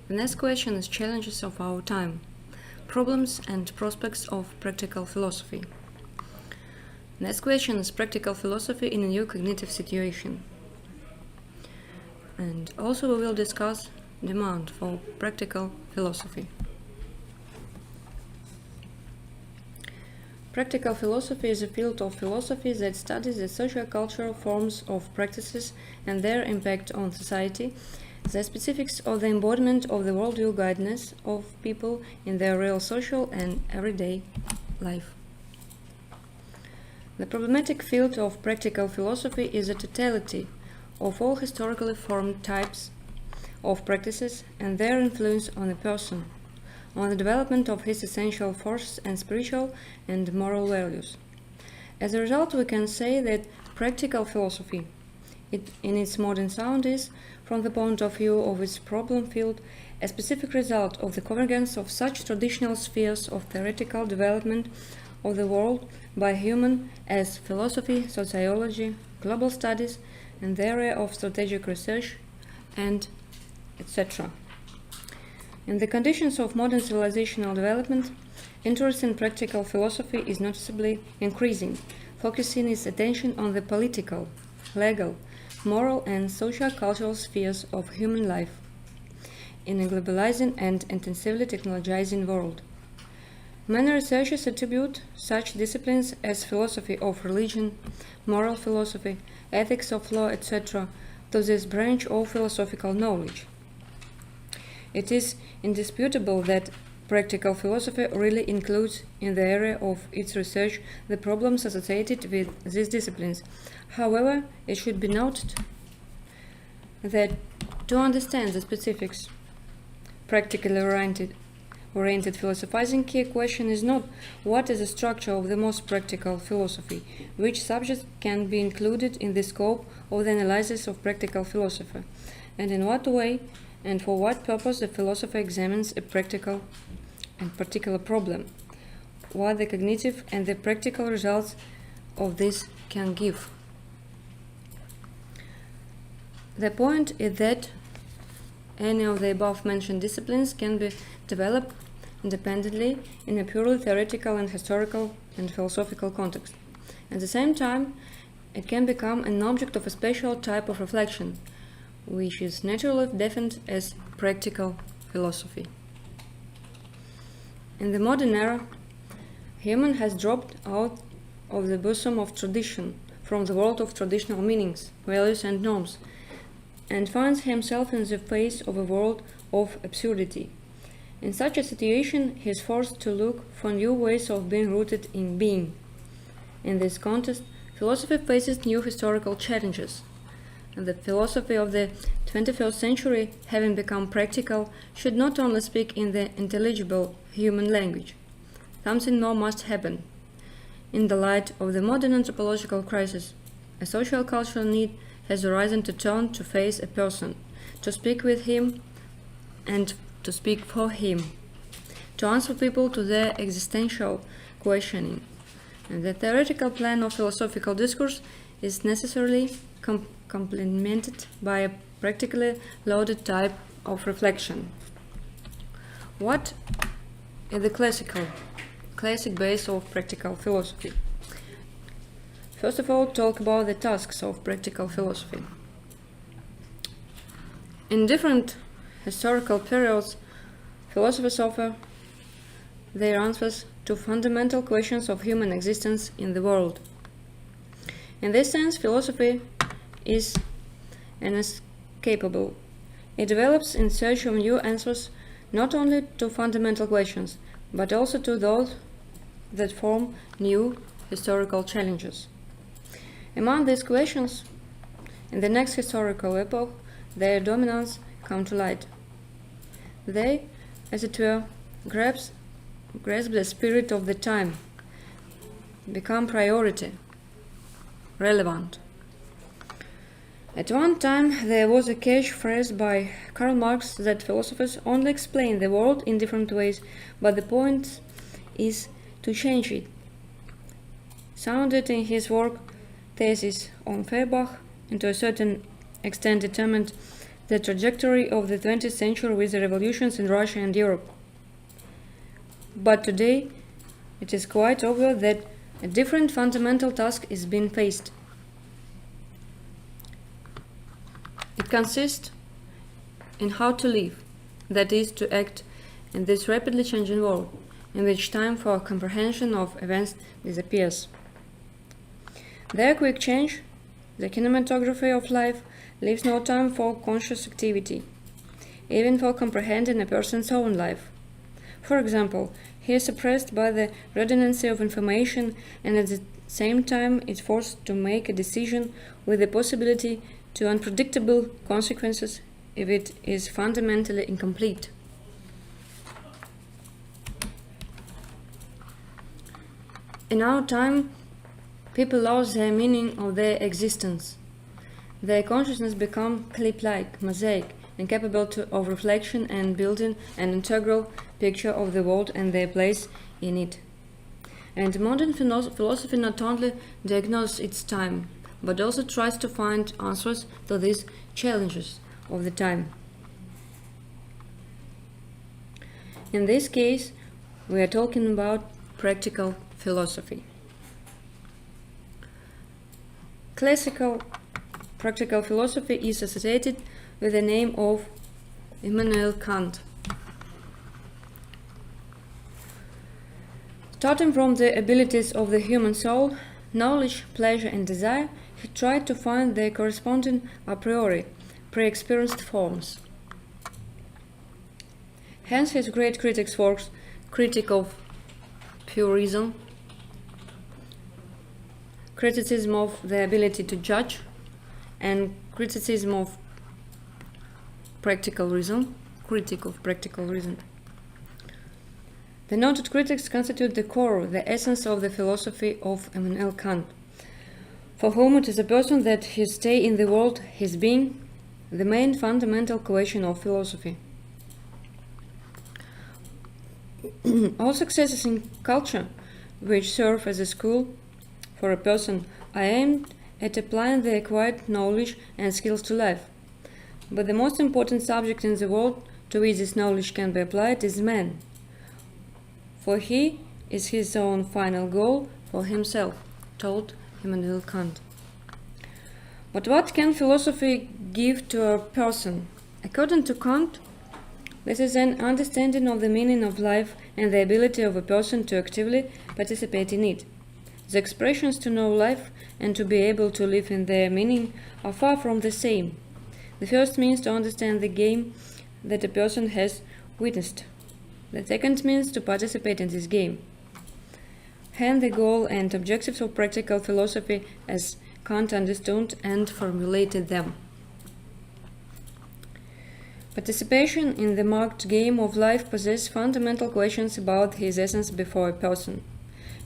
The next question is challenges of our time, problems and prospects of practical philosophy. Next question is practical philosophy in a new cognitive situation. And also we will discuss demand for practical philosophy. Practical philosophy is a field of philosophy that studies the socio-cultural forms of practices and their impact on society, the specifics of the embodiment of the worldview guidance of people in their real social and everyday life. The problematic field of practical philosophy is the totality of all historically formed types of practices and their influence on a person, on the development of his essential forces and spiritual and moral values. As a result, we can say that practical philosophy, in its modern sound, is, from the point of view of its problem field, a specific result of the convergence of such traditional spheres of theoretical development of the world by human as philosophy, sociology, global studies, and the area of strategic research, and etc. In the conditions of modern civilizational development, interest in practical philosophy is noticeably increasing, focusing its attention on the political, legal, moral and socio-cultural spheres of human life in a globalizing and intensively technologizing world. Many researchers attribute such disciplines as philosophy of religion, moral philosophy, ethics of law, etc., to this branch of philosophical knowledge. It is indisputable that practical philosophy really includes in the area of its research the problems associated with these disciplines. However, it should be noted that to understand the specifics, practically oriented philosophizing key question is not what is the structure of the most practical philosophy, which subjects can be included in the scope of the analysis of practical philosophy, and in what way and for what purpose the philosopher examines a practical and particular problem, what the cognitive and the practical results of this can give. The point is that any of the above-mentioned disciplines can be developed independently in a purely theoretical and historical and philosophical context. At the same time, it can become an object of a special type of reflection, which is naturally defined as practical philosophy. In the modern era, human has dropped out of the bosom of tradition, from the world of traditional meanings, values and norms, and finds himself in the face of a world of absurdity. In such a situation, he is forced to look for new ways of being rooted in being. In this context, philosophy faces new historical challenges. And the philosophy of the 21st century, having become practical, should not only speak in the intelligible human language. Something more must happen. In the light of the modern anthropological crisis, a social cultural need has arisen to turn to face a person, to speak with him and to speak for him, to answer people to their existential questioning. And the theoretical plan of philosophical discourse is necessarily complemented by a practically loaded type of reflection. What is the classic base of practical philosophy? First of all, talk about the tasks of practical philosophy. In different historical periods, philosophers offer their answers to fundamental questions of human existence in the world. In this sense, philosophy is inescapable. It develops in search of new answers not only to fundamental questions, but also to those that form new historical challenges. Among these questions, in the next historical epoch, their dominance come to light. They, as it were, grasp the spirit of the time, become priority, relevant. At one time, there was a catchphrase by Karl Marx that philosophers only explain the world in different ways, but the point is to change it. Sounded in his work Thesis on Feuerbach, and to a certain extent determined the trajectory of the 20th century with the revolutions in Russia and Europe. But today, it is quite obvious that a different fundamental task is being faced. It consists in how to live, that is, to act in this rapidly changing world, in which time for comprehension of events disappears. Their quick change, the kinematography of life, leaves no time for conscious activity, even for comprehending a person's own life. For example, he is suppressed by the redundancy of information and at the same time is forced to make a decision with the possibility to unpredictable consequences if it is fundamentally incomplete. In our time, people lose the meaning of their existence. Their consciousness becomes clip-like, mosaic, incapable of reflection and building an integral picture of the world and their place in it. And modern philosophy not only diagnoses its time, but also tries to find answers to these challenges of the time. In this case, we are talking about practical philosophy. Classical practical philosophy is associated with the name of Immanuel Kant. Starting from the abilities of the human soul, knowledge, pleasure, and desire, he tried to find their corresponding a priori, pre-experienced forms. Hence his great critics' works, Critique of Pure Reason, Criticism of the Ability to Judge, and Criticism of Practical Reason, Critique of Practical Reason. The noted critics constitute the core, the essence of the philosophy of Immanuel Kant, for whom it is a person that his stay in the world, his being, the main fundamental question of philosophy. All successes in culture, which serve as a school for a person, are aimed at applying the acquired knowledge and skills to life. But the most important subject in the world to which this knowledge can be applied is man, for he is his own final goal for himself, told Immanuel Kant. But what can philosophy give to a person? According to Kant, this is an understanding of the meaning of life and the ability of a person to actively participate in it. The expressions to know life and to be able to live in their meaning are far from the same. The first means to understand the game that a person has witnessed. The second means to participate in this game. Hence the goal and objectives of practical philosophy as Kant understood and formulated them. Participation in the marked game of life possesses fundamental questions about his essence before a person.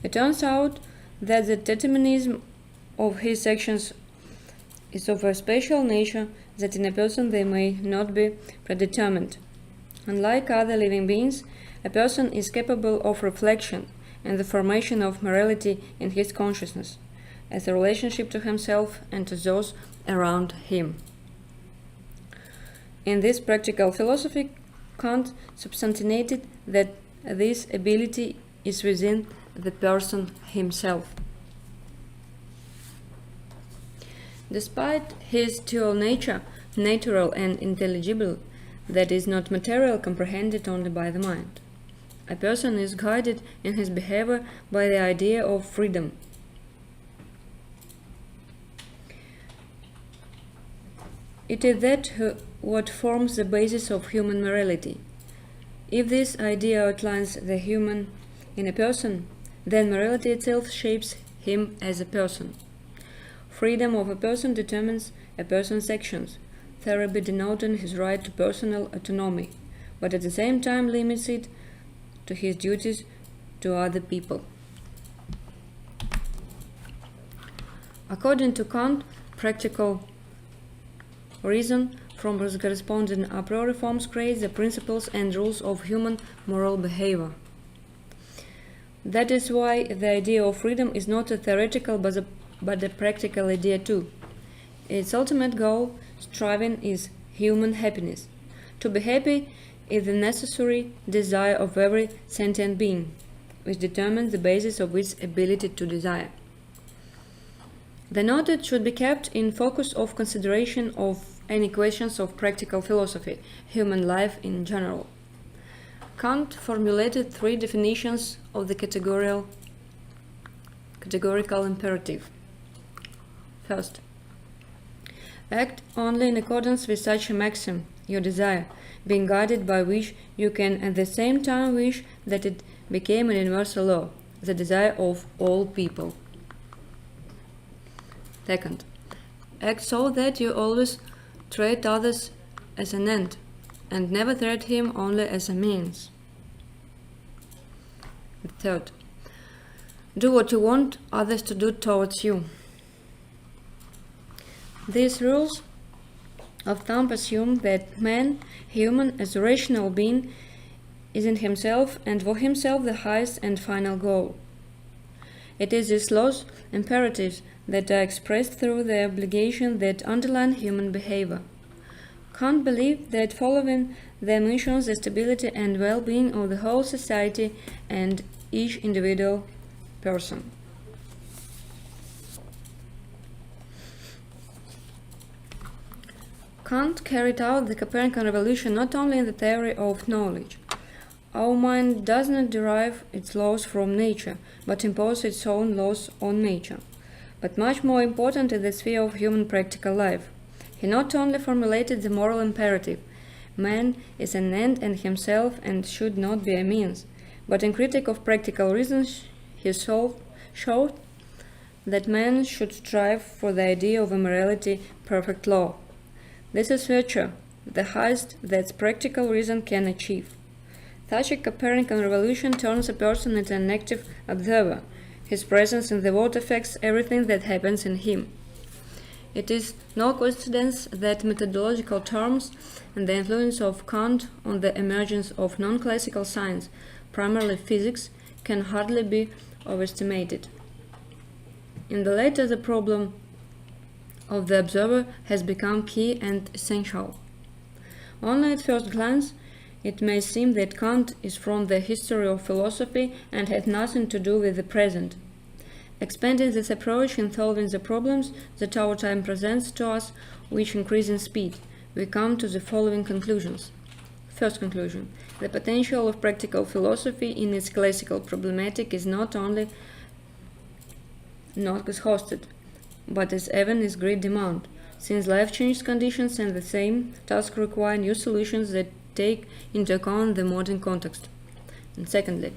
It turns out that the determinism of his actions is of a special nature that in a person they may not be predetermined. Unlike other living beings, a person is capable of reflection and the formation of morality in his consciousness, as a relationship to himself and to those around him. In this practical philosophy, Kant substantiated that this ability is within the person himself. Despite his dual nature, natural and intelligible, that is not material, comprehended only by the mind, a person is guided in his behavior by the idea of freedom. It is that what forms the basis of human morality. If this idea outlines the human in a person, then morality itself shapes him as a person. Freedom of a person determines a person's actions, thereby denoting his right to personal autonomy, but at the same time limits it to his duties to other people. According to Kant, practical reason from the corresponding a priori forms creates the principles and rules of human moral behavior. That is why the idea of freedom is not a theoretical but a practical idea too. Its ultimate goal, striving, is human happiness. To be happy is the necessary desire of every sentient being, which determines the basis of its ability to desire. The noted should be kept in focus of consideration of any questions of practical philosophy, human life in general. Kant formulated three definitions of the categorical imperative. First, act only in accordance with such a maxim, your desire, being guided by which you can at the same time wish that it became an universal law, the desire of all people. Second, act so that you always treat others as an end, and never treat him only as a means. Third, do what you want others to do towards you. These rules of thumb assume that man, human as a rational being, is in himself and for himself the highest and final goal. It is these laws, imperatives, that are expressed through the obligation that underline human behavior. Kant believed that following the ensures the stability and well-being of the whole society and each individual person. Kant carried out the Copernican revolution not only in the theory of knowledge. Our mind does not derive its laws from nature, but impose its own laws on nature. But much more important in the sphere of human practical life. He not only formulated the moral imperative, man is an end in himself and should not be a means, but in Critique of Practical Reasons he showed that man should strive for the idea of a morality perfect law. This is virtue, the highest that practical reason can achieve. Such a Copernican revolution turns a person into an active observer. His presence in the world affects everything that happens in him. It is no coincidence that methodological terms and the influence of Kant on the emergence of non-classical science, primarily physics, can hardly be overestimated. In the latter, the problem of the observer has become key and essential. Only at first glance, it may seem that Kant is from the history of philosophy and has nothing to do with the present. Expanding this approach in solving the problems that our time presents to us, which increase in speed, we come to the following conclusions. First conclusion: the potential of practical philosophy in its classical problematic is not only not exhausted, but is even in great demand, since life changes conditions and the same task require new solutions that take into account the modern context. And secondly,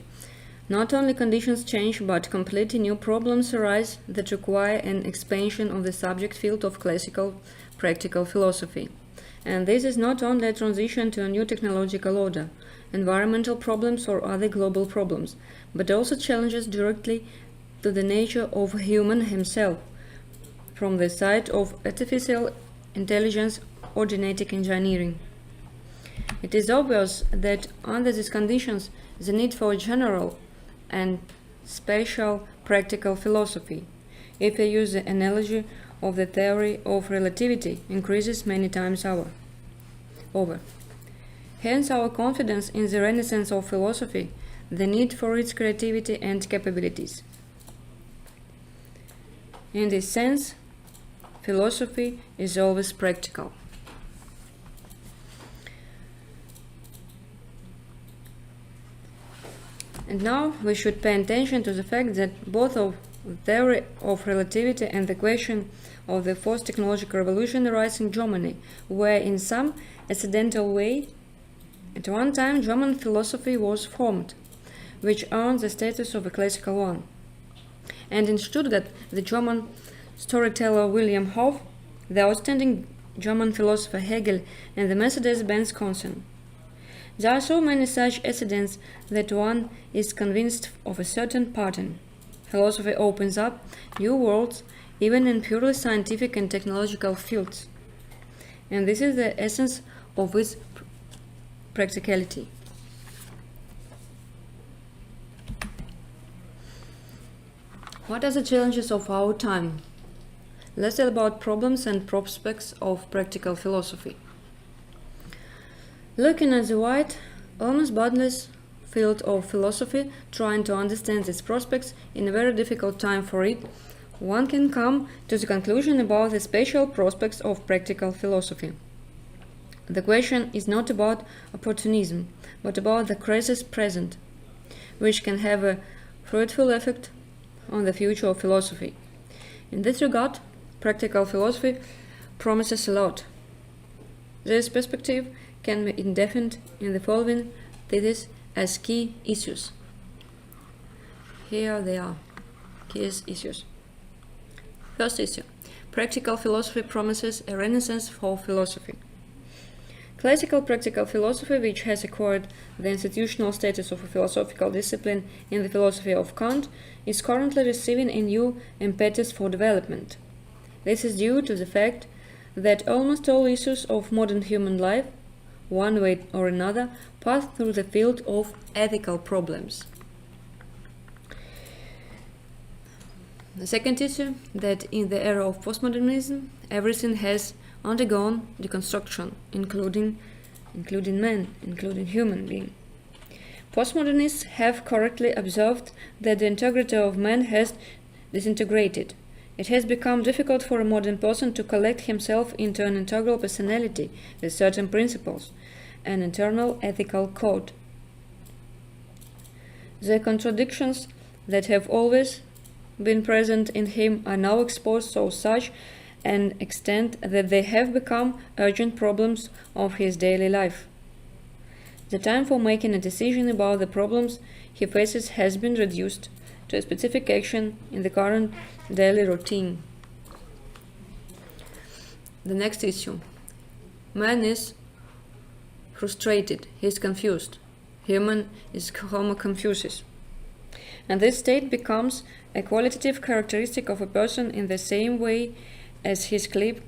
not only conditions change, but completely new problems arise that require an expansion of the subject field of classical practical philosophy. And this is not only a transition to a new technological order, environmental problems or other global problems, but also challenges directly to the nature of human himself, from the side of artificial intelligence or genetic engineering. It is obvious that under these conditions, the need for general and spatial practical philosophy, if I use the analogy of the theory of relativity, increases many times over. Hence our confidence in the renaissance of philosophy, the need for its creativity and capabilities. In this sense, philosophy is always practical. And now we should pay attention to the fact that both of the theory of relativity and the question of the fourth technological revolution arise in Germany, where in some accidental way at one time German philosophy was formed, which earned the status of a classical one. And in Stuttgart, the German storyteller William Hoff, the outstanding German philosopher Hegel, and the Mercedes-Benz concern. There are so many such accidents that one is convinced of a certain pattern. Philosophy opens up new worlds, even in purely scientific and technological fields. And this is the essence of its practicality. What are the challenges of our time? Let's tell about problems and prospects of practical philosophy. Looking at the wide, almost boundless field of philosophy, trying to understand its prospects in a very difficult time for it, one can come to the conclusion about the spatial prospects of practical philosophy. The question is not about opportunism, but about the crisis present, which can have a fruitful effect on the future of philosophy. In this regard, practical philosophy promises a lot. This perspective can be defined in the following theses as key issues. Here they are, key issues. First issue: practical philosophy promises a renaissance for philosophy. Classical practical philosophy, which has acquired the institutional status of a philosophical discipline in the philosophy of Kant, is currently receiving a new impetus for development. This is due to the fact that almost all issues of modern human life, one way or another, pass through the field of ethical problems. The second issue, that in the era of postmodernism, everything has undergone deconstruction, including man, including human being. Postmodernists have correctly observed that the integrity of man has disintegrated. It has become difficult for a modern person to collect himself into an integral personality with certain principles, an internal ethical code. The contradictions that have always been present in him are now exposed to such an extent that they have become urgent problems of his daily life. The time for making a decision about the problems he faces has been reduced to a specific action in the current daily routine. The next issue. Man is frustrated, he is confused. Human is homo confusus. And this state becomes a qualitative characteristic of a person in the same way as his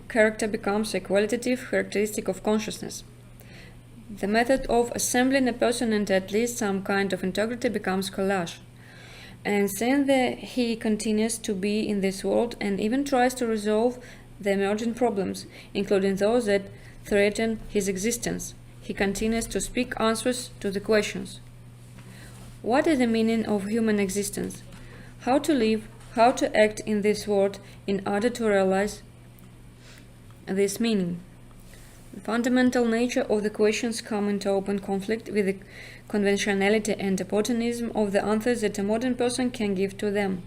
character becomes a qualitative characteristic of consciousness. The method of assembling a person into at least some kind of integrity becomes collage. And since he continues to be in this world and even tries to resolve the emerging problems, including those that threaten his existence, he continues to speak answers to the questions. What is the meaning of human existence? How to live, how to act in this world in order to realize this meaning? The fundamental nature of the questions come into open conflict with the conventionality and opportunism of the answers that a modern person can give to them.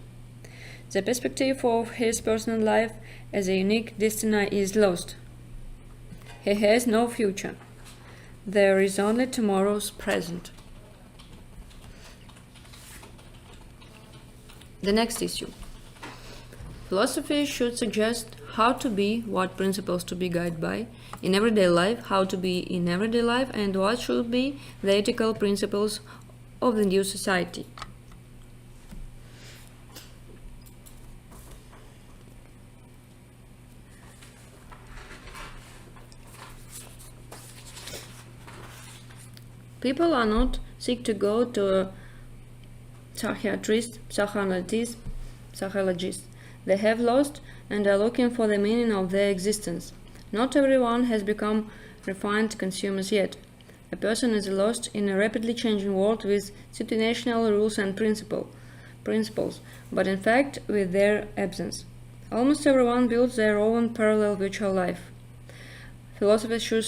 The perspective of his personal life as a unique destiny is lost. He has no future. There is only tomorrow's present. The next issue. Philosophy should suggest how to be, what principles to be guided by in everyday life, how to be in everyday life, and what should be the ethical principles of the new society. People are not seek to go to a psychiatrist, psychologist. They have lost and are looking for the meaning of their existence. Not everyone has become refined consumers yet. A person is lost in a rapidly changing world with situational rules and principles, but in fact with their absence. Almost everyone builds their own parallel virtual life. Philosophy should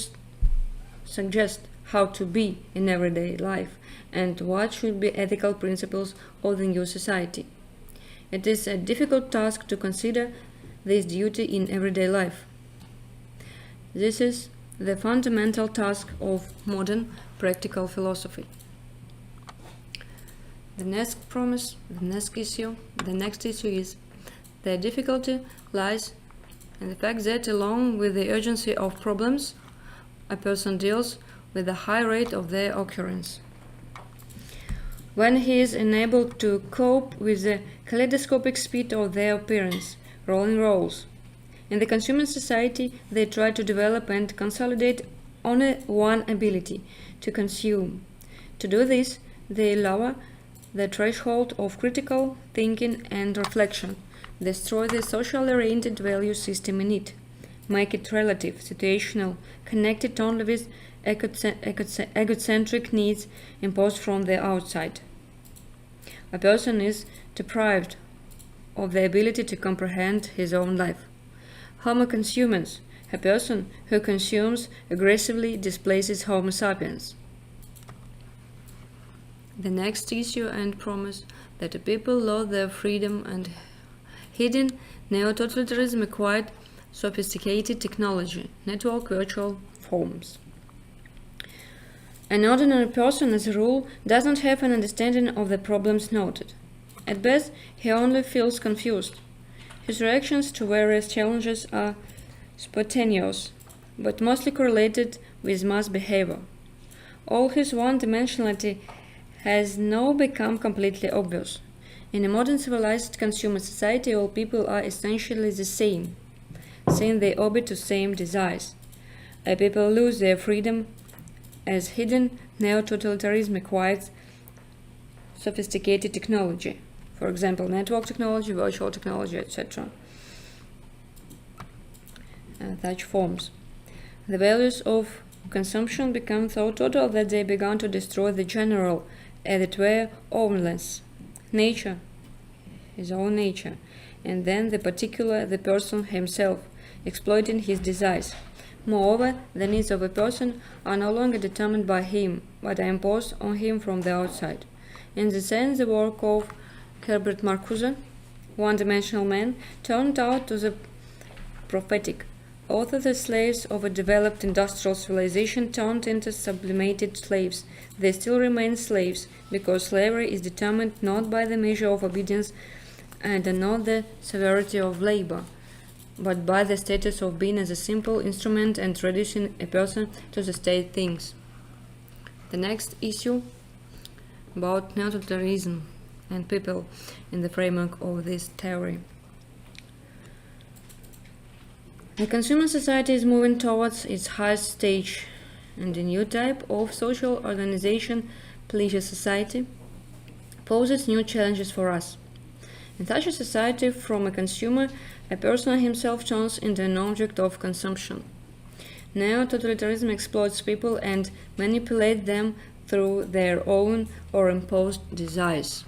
suggest how to be in everyday life and what should be ethical principles of the new society. It is a difficult task to consider this duty in everyday life. This is the fundamental task of modern practical philosophy. The next issue is the difficulty lies in the fact that along with the urgency of problems, a person deals with a high rate of their occurrence. When he is enabled to cope with the kaleidoscopic speed of their appearance, rolling roles. In the consumer society, they try to develop and consolidate only one ability, to consume. To do this, they lower the threshold of critical thinking and reflection, destroy the socially oriented value system in it, make it relative, situational, connected only with egocentric needs imposed from the outside. A person is deprived of the ability to comprehend his own life. Homo consumens, a person who consumes aggressively, displaces Homo sapiens. The next issue and promise that the people lose their freedom and hidden neo-totalitarianism acquired sophisticated technology, network virtual forms. An ordinary person, as a rule, does not have an understanding of the problems noted. At best, he only feels confused. His reactions to various challenges are spontaneous, but mostly correlated with mass behavior. All his one-dimensionality has now become completely obvious. In a modern civilized consumer society, all people are essentially the same, since they obey to same desires. People lose their freedom as hidden neo-totalitarianism acquires sophisticated technology. for example, network technology, virtual technology, etc. Such forms. The values of consumption become so total that they began to destroy the general, as it were, ownless nature, his own nature, and then the particular, the person himself, exploiting his desires. Moreover, the needs of a person are no longer determined by him, but are imposed on him from the outside. In this sense, the work of Herbert Marcuse, One-Dimensional Man, turned out to the prophetic. Although the slaves of a developed industrial civilization turned into sublimated slaves, they still remain slaves, because slavery is determined not by the measure of obedience and not the severity of labor, but by the status of being as a simple instrument and reducing a person to the state things. The next issue about neoliberalism and people in the framework of this theory. The consumer society is moving towards its highest stage, and a new type of social organization, pleasure society, poses new challenges for us. In such a society, from a consumer, a person himself turns into an object of consumption. Neo-totalitarianism exploits people and manipulates them through their own or imposed desires.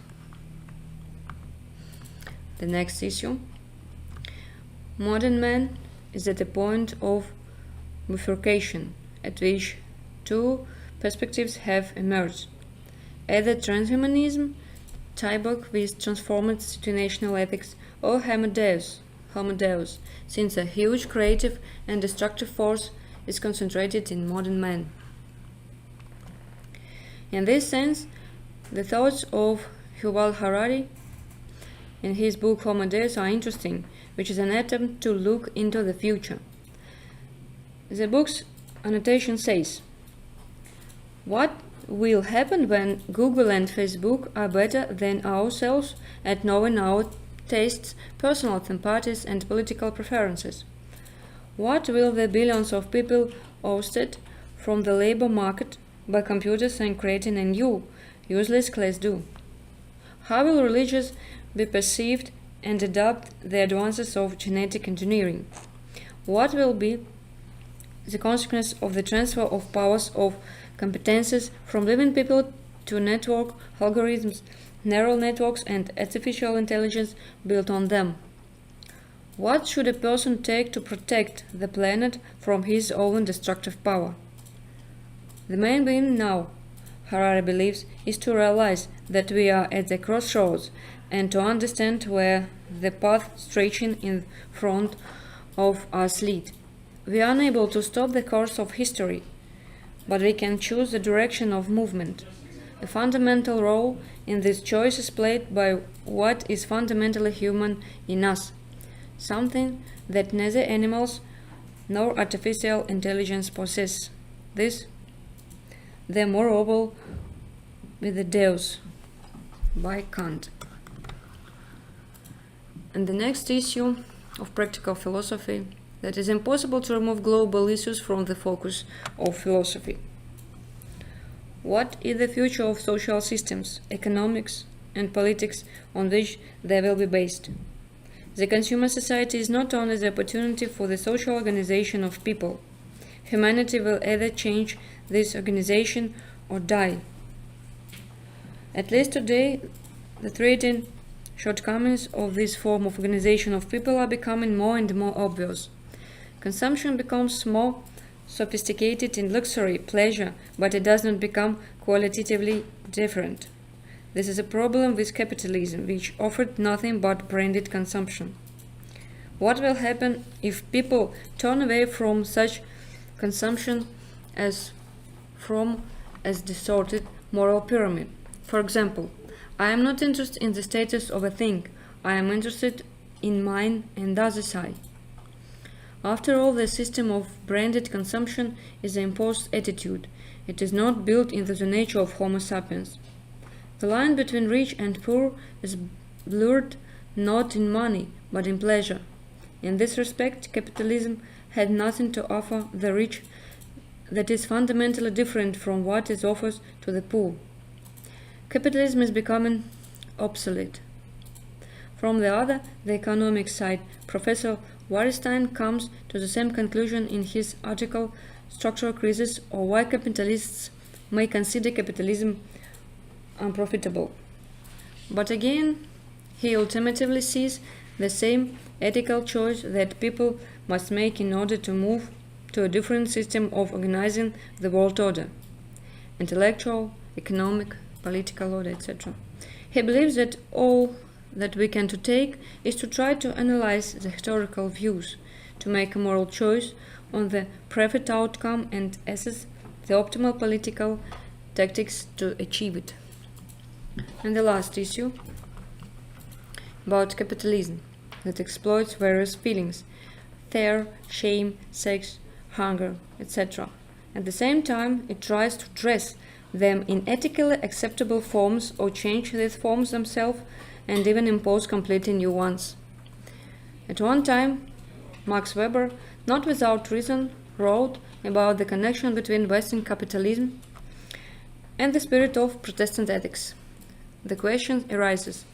The next issue. Modern man is at a point of bifurcation at which two perspectives have emerged. Either transhumanism, Tyborg with transformed situational ethics, or Homo Deus, since a huge creative and destructive force is concentrated in modern man. In this sense, the thoughts of Yuval Harari in his book Homo Deus are interesting, which is an attempt to look into the future. The book's annotation says, "What will happen when Google and Facebook are better than ourselves at knowing our tastes, personal sympathies, and political preferences? What will the billions of people ousted from the labor market by computers and creating a new, useless class do? How will religions be perceived and adopt the advances of genetic engineering? What will be the consequence of the transfer of powers of competences from living people to network algorithms, neural networks, and artificial intelligence built on them? What should a person take to protect the planet from his own destructive power? The main being now, Harari believes, is to realize that we are at the crossroads and to understand where the path stretching in front of us lead. We are unable to stop the course of history, but we can choose the direction of movement. A fundamental role in this choice is played by what is fundamentally human in us, something that neither animals nor artificial intelligence possess. This, the moreover, with the Deus, by Kant. And the next issue of practical philosophy, that is impossible to remove global issues from the focus of philosophy. What is the future of social systems, economics, and politics on which they will be based? The consumer society is not only the opportunity for the social organization of people. Humanity will either change this organization or die. At least today, the threatening shortcomings of this form of organization of people are becoming more and more obvious. Consumption becomes more sophisticated in luxury, pleasure, but it does not become qualitatively different. This is a problem with capitalism, which offered nothing but branded consumption. What will happen if people turn away from such consumption as distorted moral pyramid? For example, I am not interested in the status of a thing, I am interested in mine and others' I. After all, the system of branded consumption is an imposed attitude. It is not built into the nature of Homo sapiens. The line between rich and poor is blurred not in money, but in pleasure. In this respect, capitalism had nothing to offer the rich that is fundamentally different from what is offered to the poor. Capitalism is becoming obsolete. From the other, the economic side, Professor Wallerstein comes to the same conclusion in his article Structural Crisis or Why Capitalists May Consider Capitalism Unprofitable. But again, he ultimately sees the same ethical choice that people must make in order to move to a different system of organizing the world order: intellectual, economic, political order, etc. He believes that all that we can to take is to try to analyze the historical views, to make a moral choice on the preferred outcome and assess the optimal political tactics to achieve it. And the last issue about capitalism that exploits various feelings: fear, shame, sex, hunger, etc. At the same time, it tries to dress them in ethically acceptable forms or change these forms themselves and even impose completely new ones. At one time, Max Weber, not without reason, wrote about the connection between Western capitalism and the spirit of Protestant ethics. The question arises: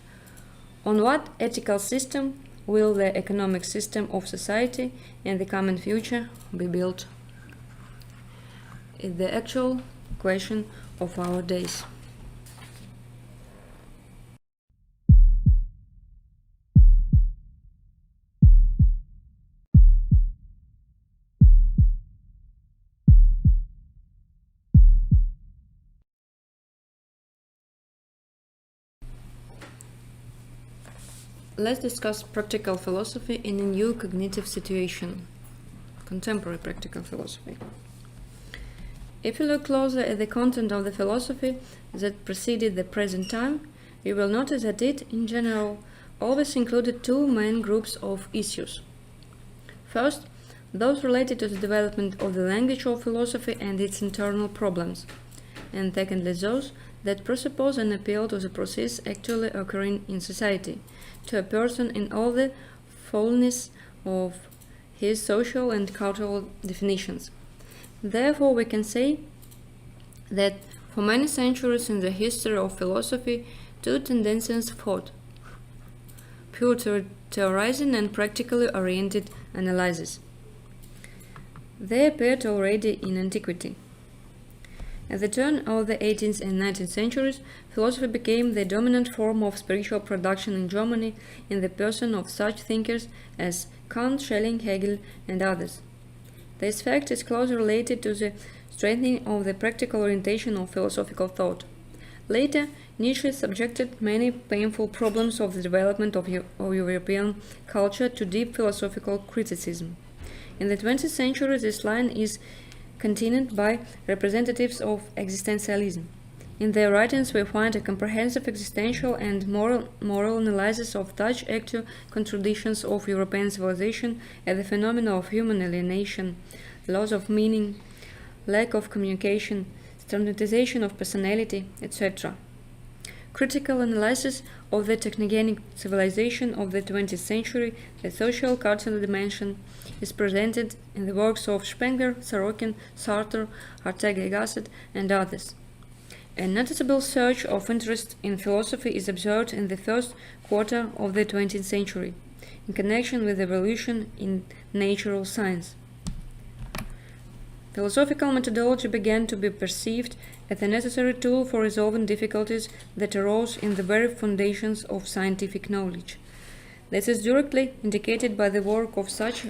on what ethical system will the economic system of society in the coming future be built? It's the actual question of our days. Let's discuss practical philosophy in a new cognitive situation, contemporary practical philosophy. If you look closer at the content of the philosophy that preceded the present time, you will notice that it, in general, always included two main groups of issues. First, those related to the development of the language of philosophy and its internal problems, and secondly, those that presuppose an appeal to the process actually occurring in society, to a person in all the fullness of his social and cultural definitions. Therefore, we can say that for many centuries in the history of philosophy, two tendencies fought: pure theorizing and practically oriented analysis. They appeared already in antiquity. At the turn of the 18th and 19th centuries, philosophy became the dominant form of spiritual production in Germany in the person of such thinkers as Kant, Schelling, Hegel, and others. This fact is closely related to the strengthening of the practical orientation of philosophical thought. Later, Nietzsche subjected many painful problems of the development of European culture to deep philosophical criticism. In the 20th century, this line is continued by representatives of existentialism. In their writings, we find a comprehensive existential and moral analysis of such actual contradictions of European civilization as the phenomena of human alienation, loss of meaning, lack of communication, standardization of personality, etc. Critical analysis of the technogenic civilization of the 20th century, the social cultural dimension, is presented in the works of Spengler, Sorokin, Sartre, Ortega-y-Gasset, and others. A noticeable surge of interest in philosophy is observed in the first quarter of the 20th century, in connection with the evolution in natural science. Philosophical methodology began to be perceived as a necessary tool for resolving difficulties that arose in the very foundations of scientific knowledge. This is directly indicated by the work of such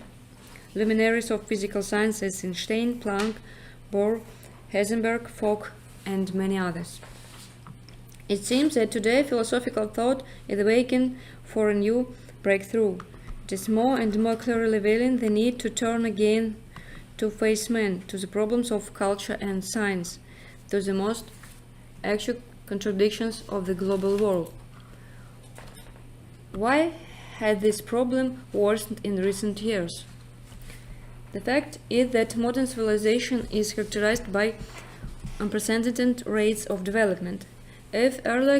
luminaries of physical science as Einstein, Planck, Bohr, Heisenberg, Fock, and many others. It seems that today philosophical thought is awakening for a new breakthrough. It is more and more clearly revealing the need to turn again to face man, to the problems of culture and science, to the most actual contradictions of the global world. Why had this problem worsened in recent years? The fact is that modern civilization is characterized by unprecedented rates of development. If earlier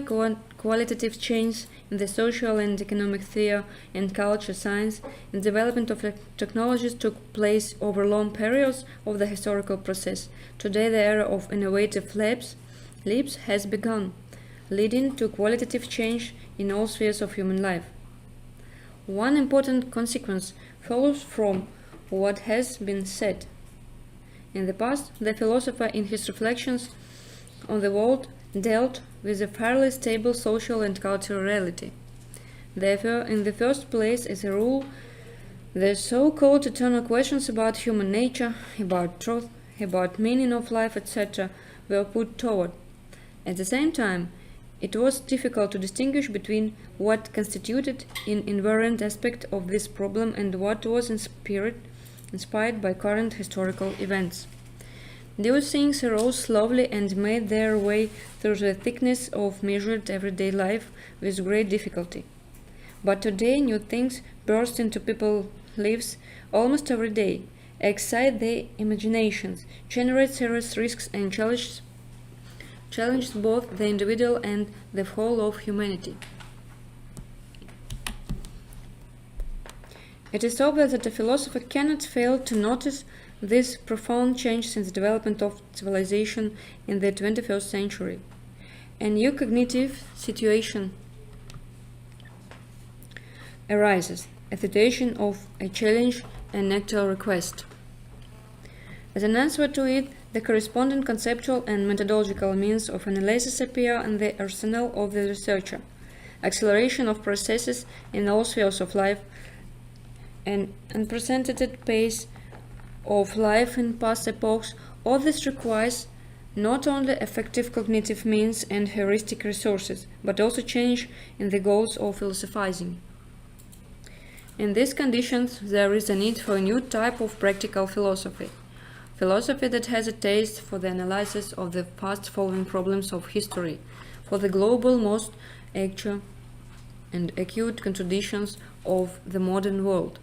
qualitative change in the social and economic theory and culture science and development of technologies took place over long periods of the historical process, today the era of innovative leaps has begun, leading to qualitative change in all spheres of human life. One important consequence follows from what has been said. In the past, the philosopher in his reflections on the world dealt with a fairly stable social and cultural reality. Therefore, in the first place, as a rule, the so-called eternal questions about human nature, about truth, about meaning of life, etc., were put forward. At the same time, it was difficult to distinguish between what constituted an invariant aspect of this problem and what was inspired by current historical events. Those things arose slowly and made their way through the thickness of measured everyday life with great difficulty. But today new things burst into people's lives almost every day, excite their imaginations, generate serious risks and challenge both the individual and the whole of humanity. It is obvious that a philosopher cannot fail to notice this profound change since the development of civilization in the 21st century. A new cognitive situation arises, a situation of a challenge and actual request. As an answer to it, the corresponding conceptual and methodological means of analysis appear in the arsenal of the researcher. Acceleration of processes in all spheres of life, an unprecedented pace of life in past epochs, all this requires not only effective cognitive means and heuristic resources, but also change in the goals of philosophizing. In these conditions, there is a need for a new type of practical philosophy that has a taste for the analysis of the fast-following problems of history, for the global most actual and acute contradictions of the modern world.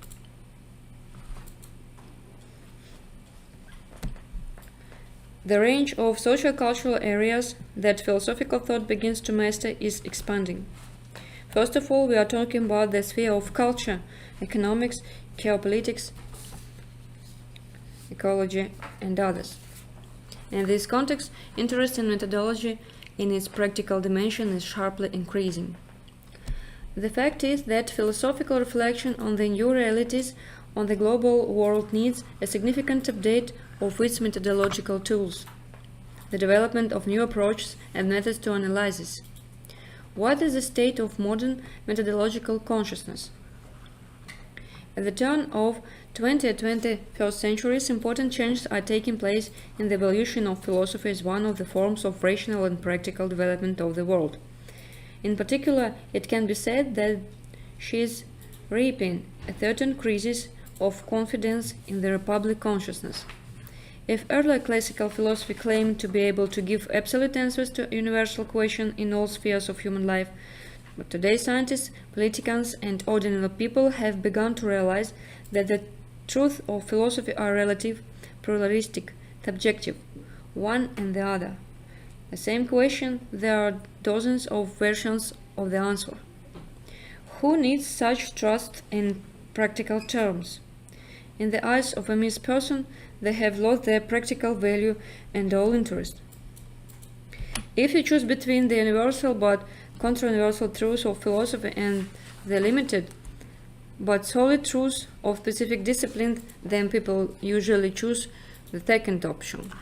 The range of socio-cultural areas that philosophical thought begins to master is expanding. First of all, we are talking about the sphere of culture, economics, geopolitics, ecology, and others. In this context, interest in methodology in its practical dimension is sharply increasing. The fact is that philosophical reflection on the new realities on the global world needs a significant update of its methodological tools, the development of new approaches and methods to analysis. What is the state of modern methodological consciousness? At the turn of 20th and 21st centuries, important changes are taking place in the evolution of philosophy as one of the forms of rational and practical development of the world. In particular, it can be said that she is reaping a certain crisis of confidence in the Republic consciousness. If earlier classical philosophy claimed to be able to give absolute answers to universal questions in all spheres of human life, but today scientists, politicians, and ordinary people have begun to realize that the truths of philosophy are relative, pluralistic, subjective, one and the other. The same question, there are dozens of versions of the answer. Who needs such trust in practical terms? In the eyes of a mere person, they have lost their practical value and all interest. If you choose between the universal but contra-universal truths of philosophy and the limited but solid truths of specific discipline, then people usually choose the second option.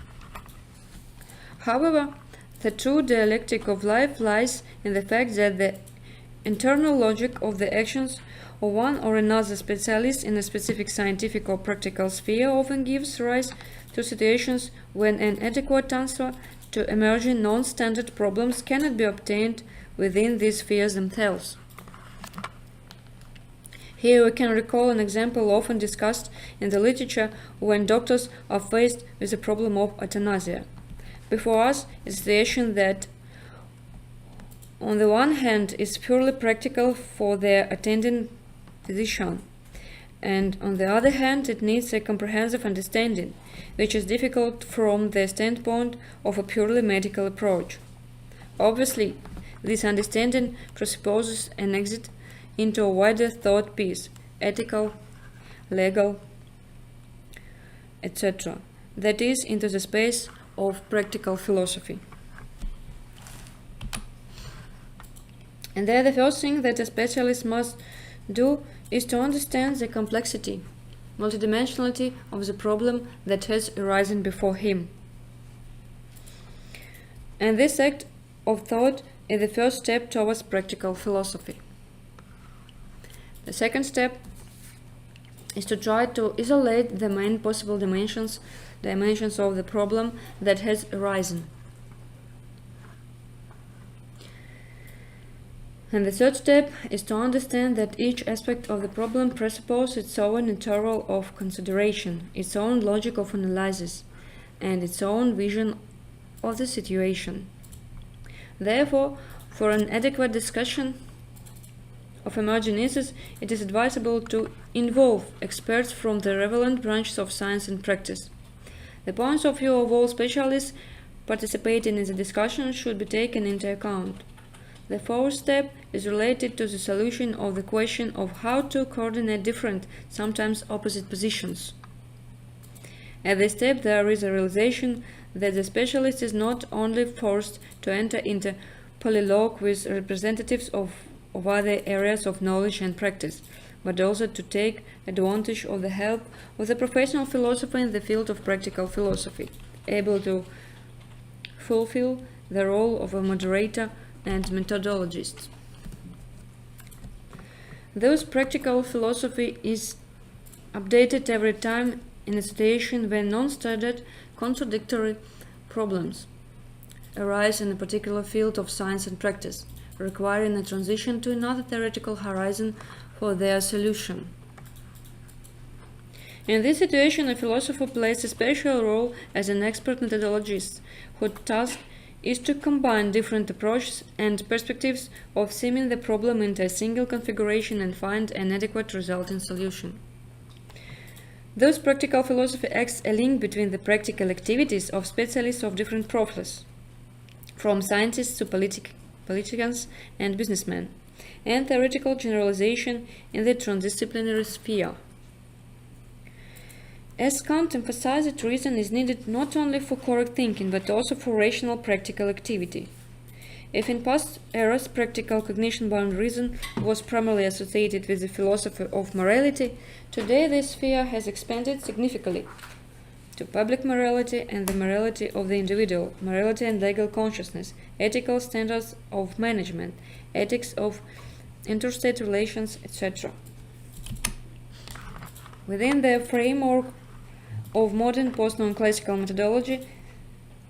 However, the true dialectic of life lies in the fact that the internal logic of the actions of one or another specialist in a specific scientific or practical sphere often gives rise to situations when an adequate answer to emerging non-standard problems cannot be obtained within these spheres themselves. Here we can recall an example often discussed in the literature when doctors are faced with the problem of euthanasia. Before us is a situation that on the one hand is purely practical for their attending physician, and on the other hand it needs a comprehensive understanding, which is difficult from the standpoint of a purely medical approach. Obviously, this understanding presupposes an exit into a wider thought piece, ethical, legal, etc., that is, into the space of practical philosophy. And there the first thing that a specialist must do is to understand the complexity, multidimensionality of the problem that has arisen before him. And this act of thought is the first step towards practical philosophy. The second step is to try to isolate the main possible dimensions of the problem that has arisen. And the third step is to understand that each aspect of the problem presupposes its own interval of consideration, its own logic of analysis, and its own vision of the situation. Therefore, for an adequate discussion of emerging issues, it is advisable to involve experts from the relevant branches of science and practice. The points of view of all specialists participating in the discussion should be taken into account. The fourth step is related to the solution of the question of how to coordinate different, sometimes opposite positions. At this step, there is a realization that the specialist is not only forced to enter into polylogue with representatives of other areas of knowledge and practice, but also to take advantage of the help of the professional philosopher in the field of practical philosophy, able to fulfill the role of a moderator and methodologist. Thus, practical philosophy is updated every time in a situation when non-standard contradictory problems arise in a particular field of science and practice, requiring a transition to another theoretical horizon for their solution. In this situation, a philosopher plays a special role as an expert methodologist, whose task is to combine different approaches and perspectives of seeming the problem into a single configuration and find an adequate resulting solution. Thus, practical philosophy acts a link between the practical activities of specialists of different profiles, from scientists to politicians and businessmen, and theoretical generalization in the transdisciplinary sphere. As Kant emphasized, reason is needed not only for correct thinking, but also for rational practical activity. If in past eras practical cognition-bound reason was primarily associated with the philosophy of morality, today this sphere has expanded significantly to public morality and the morality of the individual, morality and legal consciousness, ethical standards of management, ethics of interstate relations, etc. Within the framework of modern post-non-classical methodology,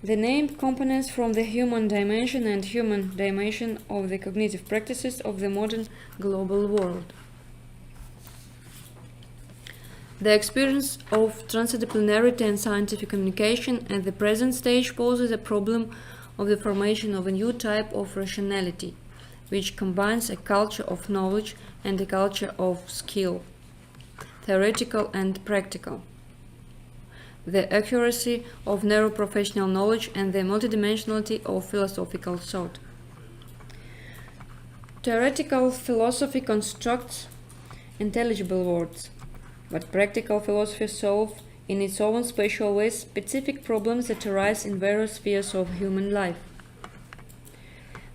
the named components from the human dimension and human dimension of the cognitive practices of the modern global world. The experience of transdisciplinarity and scientific communication at the present stage poses a problem of the formation of a new type of rationality, which combines a culture of knowledge and a culture of skill, theoretical and practical, the accuracy of narrow professional knowledge and the multidimensionality of philosophical thought. Theoretical philosophy constructs intelligible words, but practical philosophy solves in its own special ways specific problems that arise in various spheres of human life.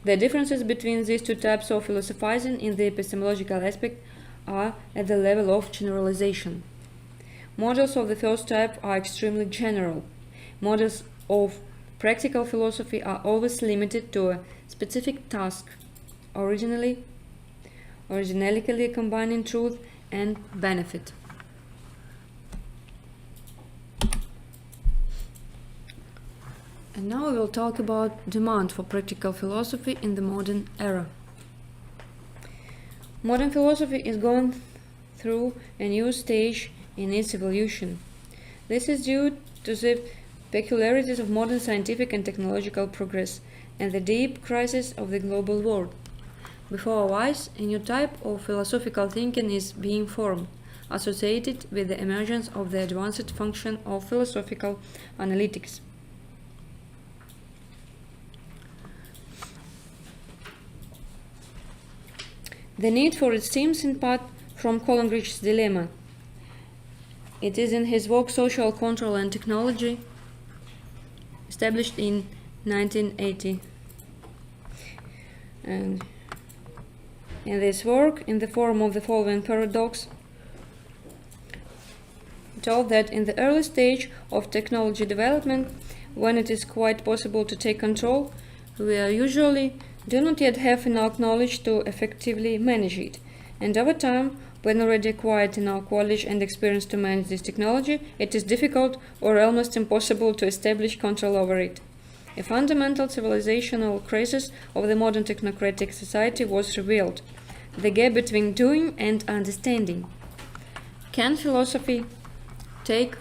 The differences between these two types of philosophizing in the epistemological aspect are at the level of generalization. Models of the first type are extremely general. Models of practical philosophy are always limited to a specific task, originally combining truth and benefit. And now we will talk about demand for practical philosophy in the modern era. Modern philosophy is going through a new stage in its evolution. This is due to the peculiarities of modern scientific and technological progress and the deep crisis of the global world. Before our eyes, a new type of philosophical thinking is being formed, associated with the emergence of the advanced function of philosophical analytics. The need for it stems in part from Coleridge's dilemma. It is in his work Social Control and Technology, established in 1980. And in this work in the form of the following paradox, told that in the early stage of technology development, when it is quite possible to take control, we usually do not yet have enough knowledge to effectively manage it. And over time, when already acquired enough knowledge and experience to manage this technology, it is difficult or almost impossible to establish control over it. A fundamental civilizational crisis of the modern technocratic society was revealed: the gap between doing and understanding. Can philosophy take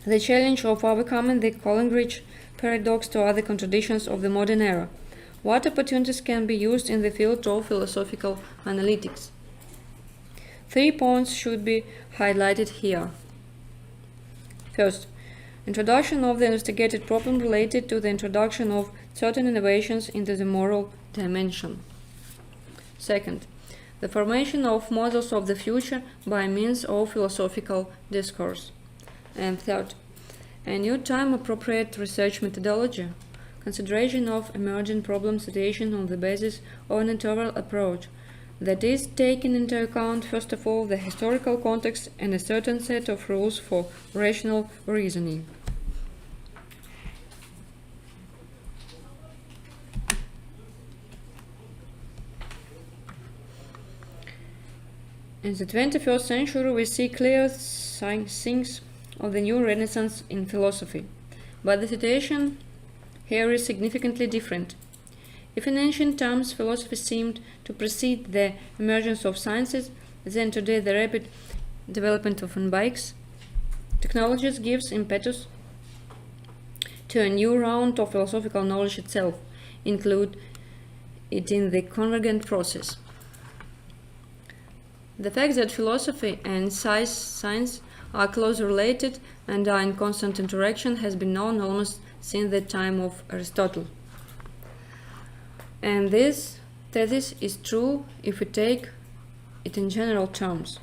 the challenge of overcoming the Collingridge paradox to other contradictions of the modern era? What opportunities can be used in the field of philosophical analytics? 3 points should be highlighted here. First, introduction of the investigated problem related to the introduction of certain innovations into the moral dimension. Second, the formation of models of the future by means of philosophical discourse. And third, a new time-appropriate research methodology, consideration of emerging problem situation on the basis of an interval approach that is taking into account, first of all, the historical context and a certain set of rules for rational reasoning. In the 21st century, we see clear signs of the new renaissance in philosophy, but the situation here is significantly different. If in ancient times philosophy seemed to precede the emergence of sciences, then today the rapid development of bikes technologies gives impetus to a new round of philosophical knowledge itself, include it in the convergent process. The fact that philosophy and science are closely related and are in constant interaction has been known almost since the time of Aristotle. And this thesis is true if we take it in general terms.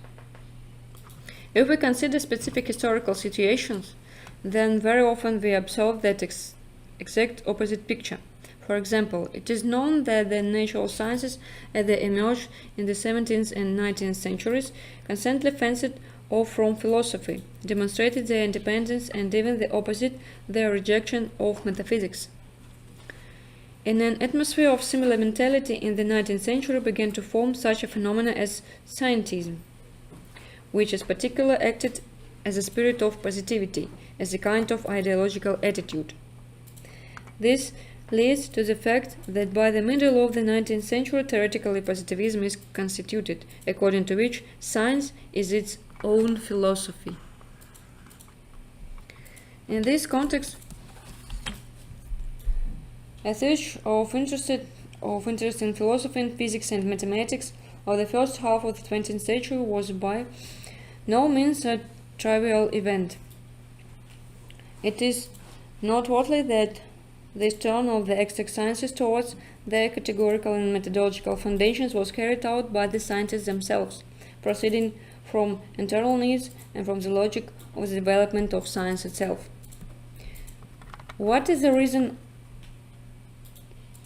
If we consider specific historical situations, then very often we observe that exact opposite picture. For example, it is known that the natural sciences, as they emerged in the 17th and 19th centuries, constantly fenced off from philosophy, demonstrated their independence and even the opposite, their rejection of metaphysics. In an atmosphere of similar mentality in the 19th century began to form such a phenomenon as scientism, which is particularly acted as a spirit of positivity, as a kind of ideological attitude. This leads to the fact that by the middle of the 19th century, theoretically positivism is constituted, according to which science is its own philosophy. In this context, a search of interest in philosophy and physics and mathematics of the first half of the 20th century was by no means a trivial event. It is noteworthy that this turn of the exact sciences towards their categorical and methodological foundations was carried out by the scientists themselves, proceeding from internal needs and from the logic of the development of science itself. What is the reason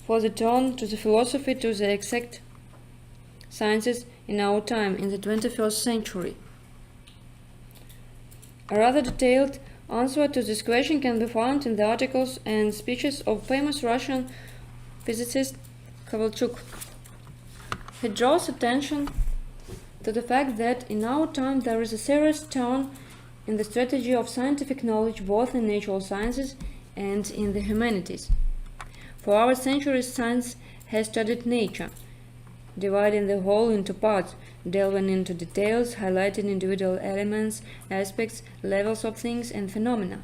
for the turn to the philosophy to the exact sciences in our time, in the 21st century? A rather detailed answer to this question can be found in the articles and speeches of famous Russian physicist Kovalchuk. He draws attention to the fact that in our time there is a serious turn in the strategy of scientific knowledge both in natural sciences and in the humanities. For our centuries, science has studied nature, dividing the whole into parts, delving into details, highlighting individual elements, aspects, levels of things and phenomena.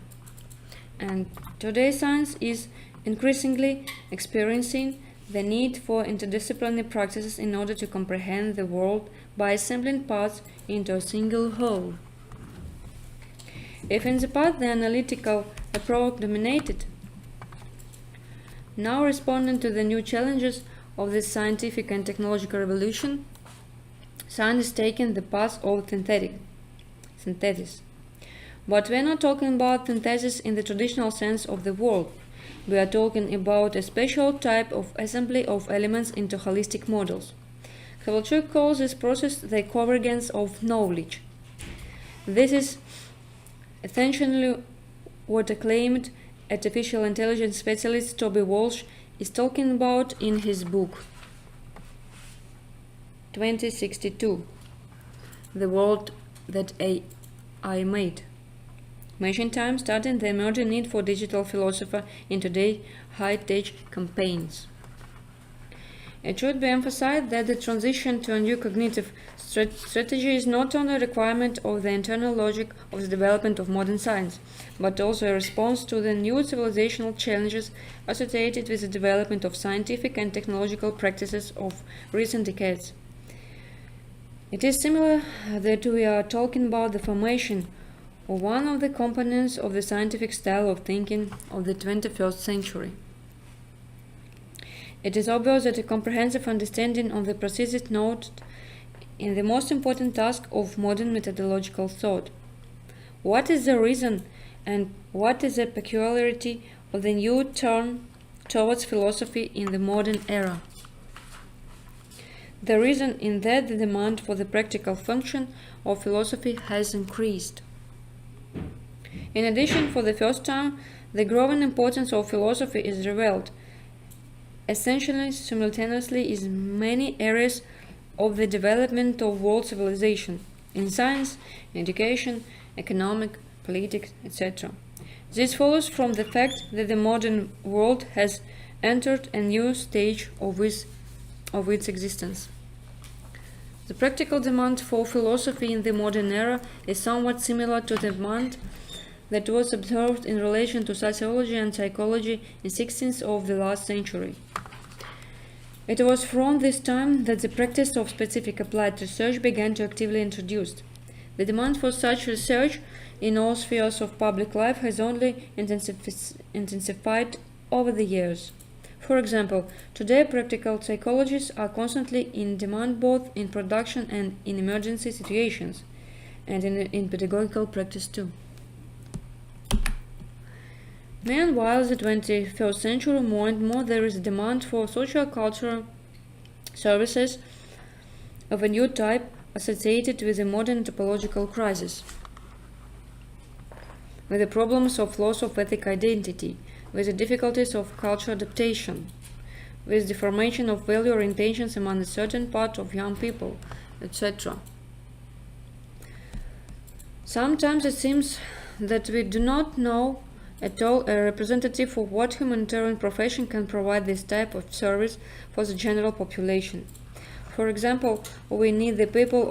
And today science is increasingly experiencing the need for interdisciplinary practices in order to comprehend the world by assembling parts into a single whole. If in the past the analytical approach dominated, now responding to the new challenges of this scientific and technological revolution, science is taking the path of synthesis. But we are not talking about synthesis in the traditional sense of the word. We are talking about a special type of assembly of elements into holistic models. Philosophers call this process the convergence of knowledge. This is essentially what acclaimed artificial intelligence specialist Toby Walsh is talking about in his book 2062, The World That AI Made. Mention time starting the emerging need for digital philosopher in today's high-tech campaigns. It should be emphasized that the transition to a new cognitive strategy is not only a requirement of the internal logic of the development of modern science, but also a response to the new civilizational challenges associated with the development of scientific and technological practices of recent decades. It is similar that we are talking about the formation of one of the components of the scientific style of thinking of the 21st century. It is obvious that a comprehensive understanding of the processes noted in the most important task of modern methodological thought. What is the reason and what is the peculiarity of the new turn towards philosophy in the modern era? The reason is that the demand for the practical function of philosophy has increased. In addition, for the first time, the growing importance of philosophy is revealed, essentially simultaneously in many areas of the development of world civilization, in science, in education, economic, politics, etc. This follows from the fact that the modern world has entered a new stage of its existence. The practical demand for philosophy in the modern era is somewhat similar to the demand that was observed in relation to sociology and psychology in 16th of the last century. It was from this time that the practice of specific applied research began to actively introduced. The demand for such research in all spheres of public life has only intensified over the years. For example, today practical psychologists are constantly in demand both in production and in emergency situations, and in pedagogical practice too. Meanwhile, the 21st century, more and more there is a demand for socio-cultural services of a new type associated with the modern topological crisis, with the problems of loss of ethic identity, with the difficulties of cultural adaptation, with the formation of value orientations among a certain part of young people, etc. Sometimes it seems that we do not know at all a representative of what humanitarian profession can provide this type of service for the general population. For example, we need the people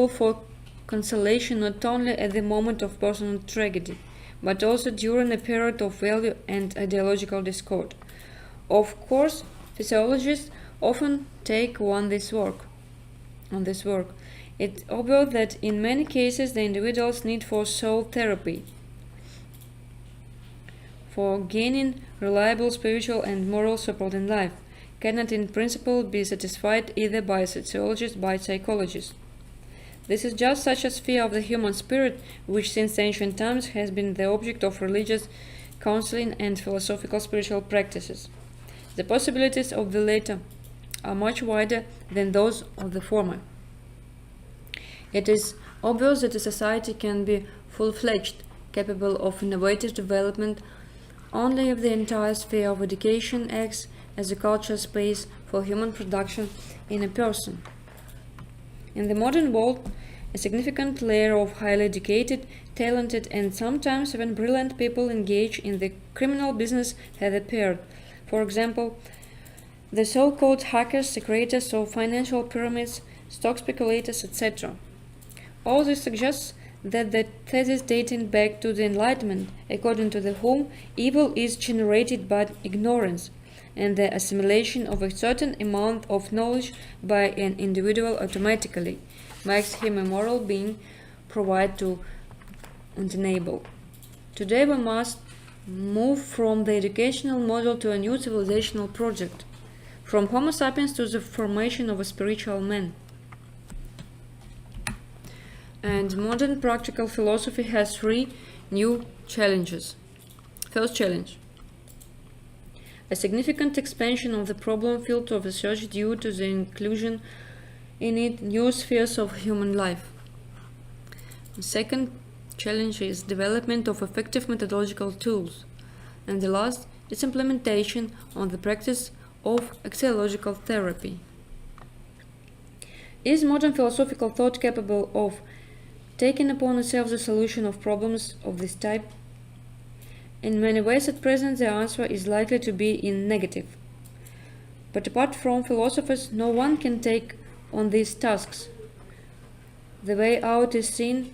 for consolation not only at the moment of personal tragedy, but also during a period of value and ideological discord. Of course, physiologists often take on this work. It's obvious that in many cases the individual's need for soul therapy, for gaining reliable spiritual and moral support in life, cannot in principle be satisfied either by sociologists or by psychologists. This is just such a sphere of the human spirit which since ancient times has been the object of religious counseling and philosophical spiritual practices. The possibilities of the latter are much wider than those of the former. It is obvious that a society can be full-fledged, capable of innovative development, only if the entire sphere of education acts as a cultural space for human production in a person. In the modern world, a significant layer of highly educated, talented, and sometimes even brilliant people engaged in the criminal business has appeared. For example, the so-called hackers, the creators of financial pyramids, stock speculators, etc. All this suggests that the thesis dating back to the Enlightenment, according to whom evil is generated by ignorance and the assimilation of a certain amount of knowledge by an individual automatically, makes him a moral being provided to enable. Today we must move from the educational model to a new civilizational project, from Homo sapiens to the formation of a spiritual man. And modern practical philosophy has three new challenges. First challenge: a significant expansion of the problem field of research due to the inclusion in it new spheres of human life. The second challenge is development of effective methodological tools, and the last is implementation on the practice of axiological therapy. Is modern philosophical thought capable of taking upon itself the solution of problems of this type? In many ways at present the answer is likely to be in negative. But apart from philosophers, no one can take on these tasks. The way out is seen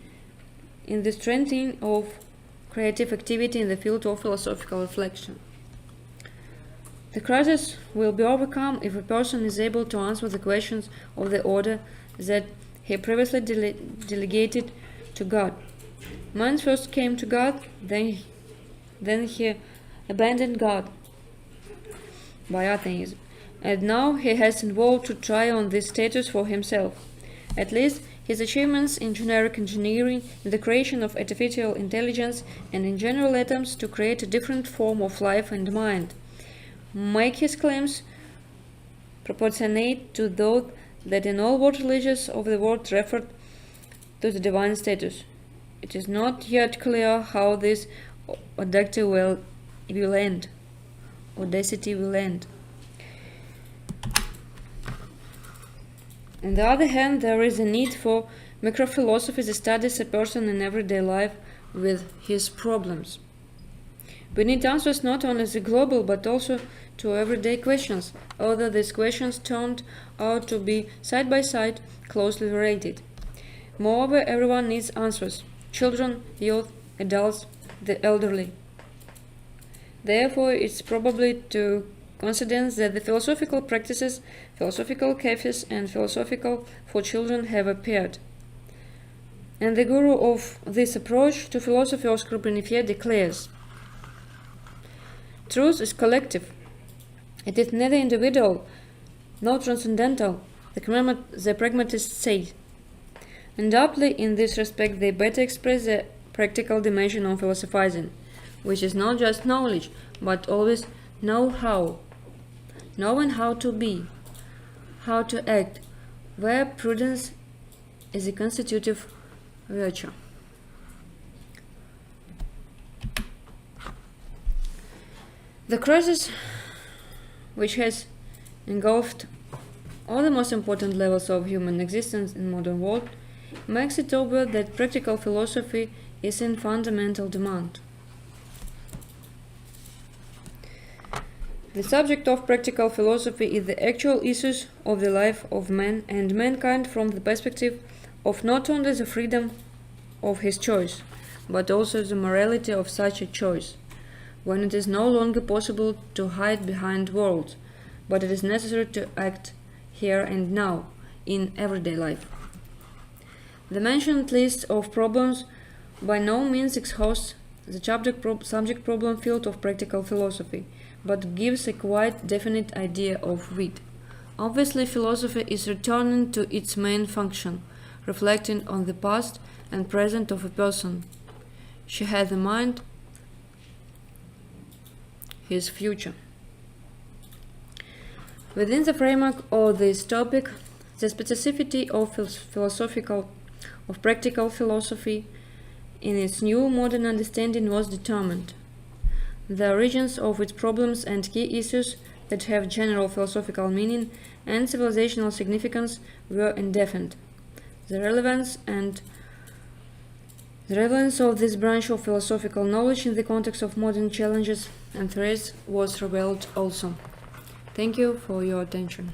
in the strengthening of creative activity in the field of philosophical reflection. The crisis will be overcome if a person is able to answer the questions of the order that he previously delegated to God. Man first came to God, then he abandoned God by atheism, and now he has involved to try on this status for himself. At least his achievements in generic engineering, in the creation of artificial intelligence, and in general attempts to create a different form of life and mind, make his claims proportionate to those that in all world religions of the world referred to the divine status. It is not yet clear how this audacity will end. On the other hand, there is a need for microphilosophy that studies a person in everyday life with his problems. We need answers not only to global but also to everyday questions, although these questions turned out to be side by side closely related. Moreover, everyone needs answers: children, youth, adults, the elderly. Therefore, it's probably to coincidence that the philosophical practices, philosophical cafes, and philosophical for children have appeared. And the guru of this approach to philosophy, Oscar Brunifier, declares: truth is collective. It is neither individual nor transcendental, the pragmatists say. And aptly in this respect they better express the practical dimension of philosophizing, which is not just knowledge, but always know-how, knowing how to be, how to act, where prudence is a constitutive virtue. The crisis, which has engulfed all the most important levels of human existence in modern world, makes it obvious that practical philosophy is in fundamental demand. The subject of practical philosophy is the actual issues of the life of man and mankind from the perspective of not only the freedom of his choice, but also the morality of such a choice, when it is no longer possible to hide behind words, but it is necessary to act here and now in everyday life. The mentioned list of problems by no means exhausts the subject problem field of practical philosophy, but gives a quite definite idea of it. Obviously, philosophy is returning to its main function, reflecting on the past and present of a person. She has in mind his future. Within the framework of this topic, the specificity of practical philosophy in its new modern understanding was determined. The origins of its problems and key issues that have general philosophical meaning and civilizational significance were indefinite. The relevance of this branch of philosophical knowledge in the context of modern challenges and threats was revealed also. Thank you for your attention.